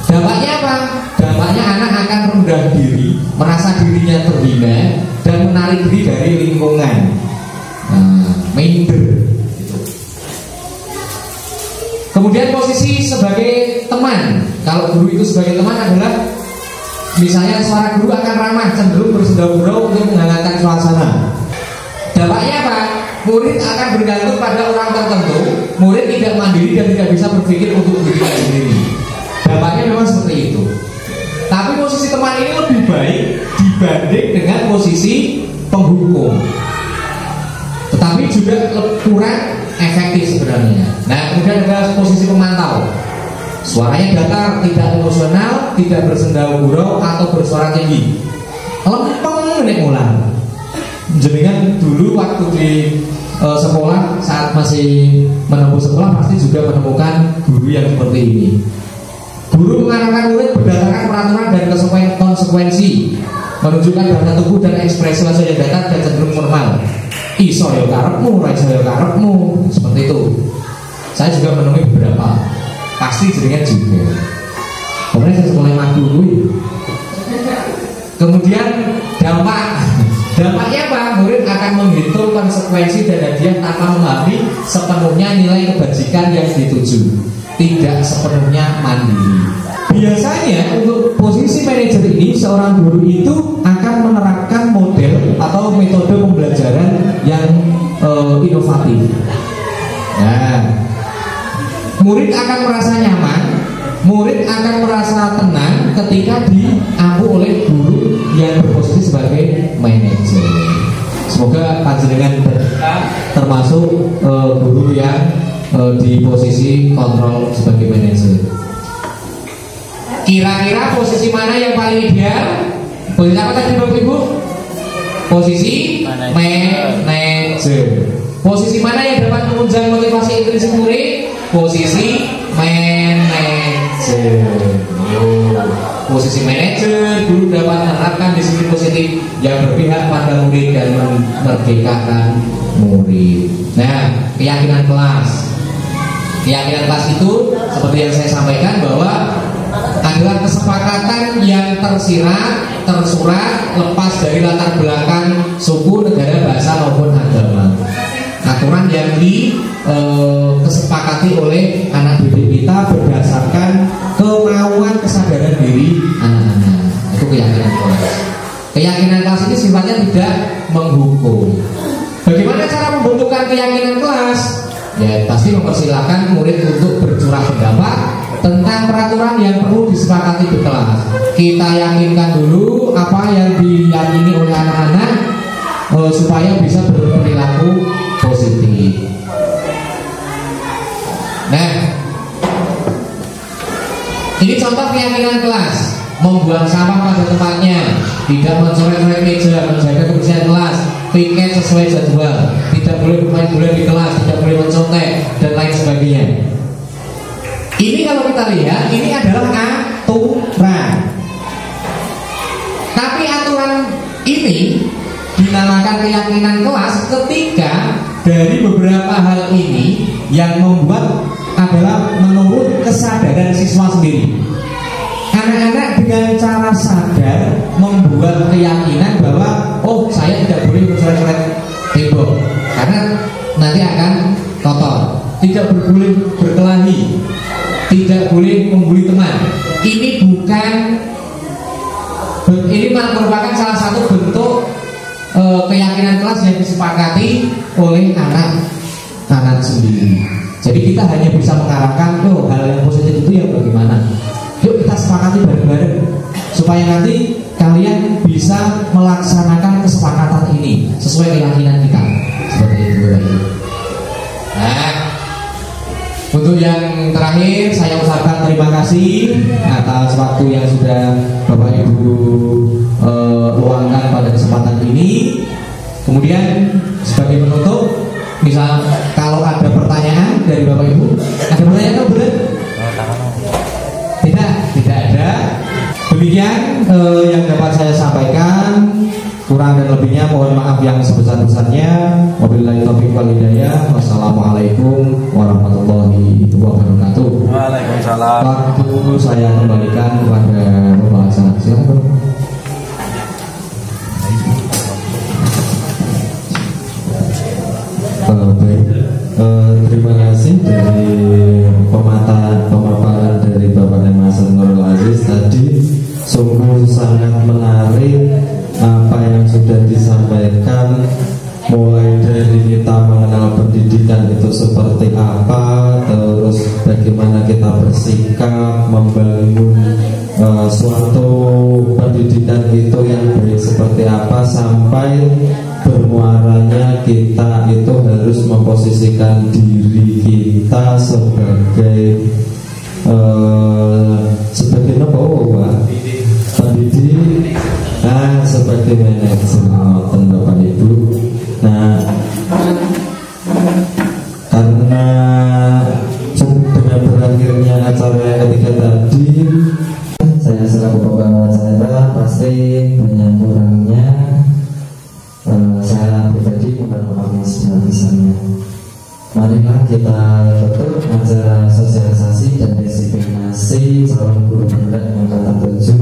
Dampaknya apa? Dampaknya anak akan rendah diri, merasa dirinya terhina, dan menarik diri dari lingkungan. Minder. Kemudian posisi sebagai teman. Kalau guru itu sebagai teman adalah, misalnya suara guru akan ramah, cenderung bersendau-gurau untuk menghangatkan suasana. Dampaknya apa? Murid akan bergantung pada orang tertentu. Murid tidak mandiri dan tidak bisa berpikir untuk dirinya sendiri. Dampaknya memang seperti itu. Tapi posisi teman ini lebih baik dibanding dengan posisi penghukum. Tetapi juga kurang efektif sebenarnya. Nah, kemudian ada posisi pemantau. Suaranya datar, tidak emosional, tidak bersendau-gurau atau bersuara tinggi. Lempeng nek mulang. Jenengan dulu waktu di sekolah, saat masih menempuh sekolah, pasti juga menemukan guru yang seperti ini. Guru mengarahkan murid berdasarkan peraturan dan konsekuensi, menunjukkan bahasa tubuh dan ekspresi wajah yang datar dan cenderung formal. Iso yo karepmu, ra iso yo karepmu, seperti itu. Saya juga menemui beberapa. Pasti jenengan juga. Kemudian saya sekolah madu kuwi. Kemudian dampaknya apa? Murid akan menghitung konsekuensi dan hadiah tanpa memahami sepenuhnya nilai kebajikan yang dituju. Tidak sepenuhnya mandiri. Biasanya untuk posisi manajer ini, seorang guru itu akan menerapkan model atau metode pembelajaran yang inovatif. Nah, murid akan merasa nyaman, murid akan merasa tenang ketika diampu oleh guru yang berposisi sebagai manajer. Semoga panjenengan termasuk guru yang di posisi kontrol sebagai manajer. Kira-kira posisi mana yang paling ideal? Posisi apa tadi Bapak Ibu? Posisi manajer. Posisi mana yang dapat menunjang motivasi intrinsik murid? Posisi manajer. Posisi manajer, guru dapat menerapkan disiplin positif yang berpihak pada murid dan memerdekakan murid. Nah, keyakinan kelas. Keyakinan kelas itu seperti yang saya sampaikan bahwa adalah kesepakatan yang tersirat, tersurat, lepas dari latar belakang suku, negara, bahasa maupun agama. aturan yang kesepakati oleh anak didik kita berdasarkan kemauan kesadaran diri anak-anak. Itu keyakinan kelas. Keyakinan kelas ini sifatnya tidak menghukum. Bagaimana cara membentukkan keyakinan kelas? Ya pasti mempersilahkan murid untuk bercurah pendapat tentang peraturan yang perlu disepakati di kelas. Kita yakinkan dulu apa yang diyakini oleh anak-anak supaya bisa berperilaku positif. Nah, ini contoh keyakinan kelas: membuang sampah pada tempatnya, tidak mencoret-coret meja, menjaga kebersihan kelas, piket sesuai jadwal, tidak boleh bermain bola di kelas, tidak boleh mencontek, dan lain sebagainya. Ini kalau kita lihat, ini adalah aturan. Tapi aturan ini dinamakan keyakinan kelas ketika dari beberapa hal ini yang membuat adalah menurut kesadaran siswa sendiri. Anak-anak dengan cara sadar membuat keyakinan bahwa oh saya tidak boleh mencoret-coret tembok karena nanti akan kotor, tidak boleh berkelahi, tidak boleh membuli teman. Ini merupakan salah satu bentuk keyakinan kelas yang disepakati oleh anak-anak sendiri. Jadi kita hanya bisa mengarahkan hal yang positif itu yang bagaimana. Yuk kita sepakati bareng-bareng supaya nanti kalian bisa melaksanakan kesepakatan ini sesuai keyakinan kita. Seperti itu. Nah, untuk yang terakhir saya ucapkan terima kasih atas waktu yang sudah Bapak Ibu luangkan pada kesempatan ini. Kemudian sebagai penutup, misal kalau ada pertanyaan dari Bapak Ibu, ada pertanyaan boleh? Tidak ada. Demikian yang dapat saya sampaikan. Kurang dan lebihnya mohon maaf yang sebesar-besarnya. Wabillahi taufiq wal hidayah. Wassalamualaikum warahmatullahi wabarakatuh. Waalaikumsalam. Waktu saya kembalikan kepada pembahasan. Silakan. Baik, terima kasih dari pemaparan dari Bapak Mas Nurul Aziz tadi. Sungguh sangat menarik apa yang sudah disampaikan, mulai dari kita mengenal pendidikan itu seperti apa, terus bagaimana kita bersikap membangun suatu pendidikan itu yang baik seperti apa, sampai bermuaranya kita itu harus memposisikan diri kita sebagai pendidik, sebagai manajer Bapak Ibu. Nah, karena dengan berakhirnya acara yang ketiga tadi, saya selaku pembawa acara pasti banyak kurangnya. Saya pribadi mohon maaf yang sebesar-besarnya. Marilah kita tutup acara sosialisasi dan disiplinasi calon guru penggerak angkatan 7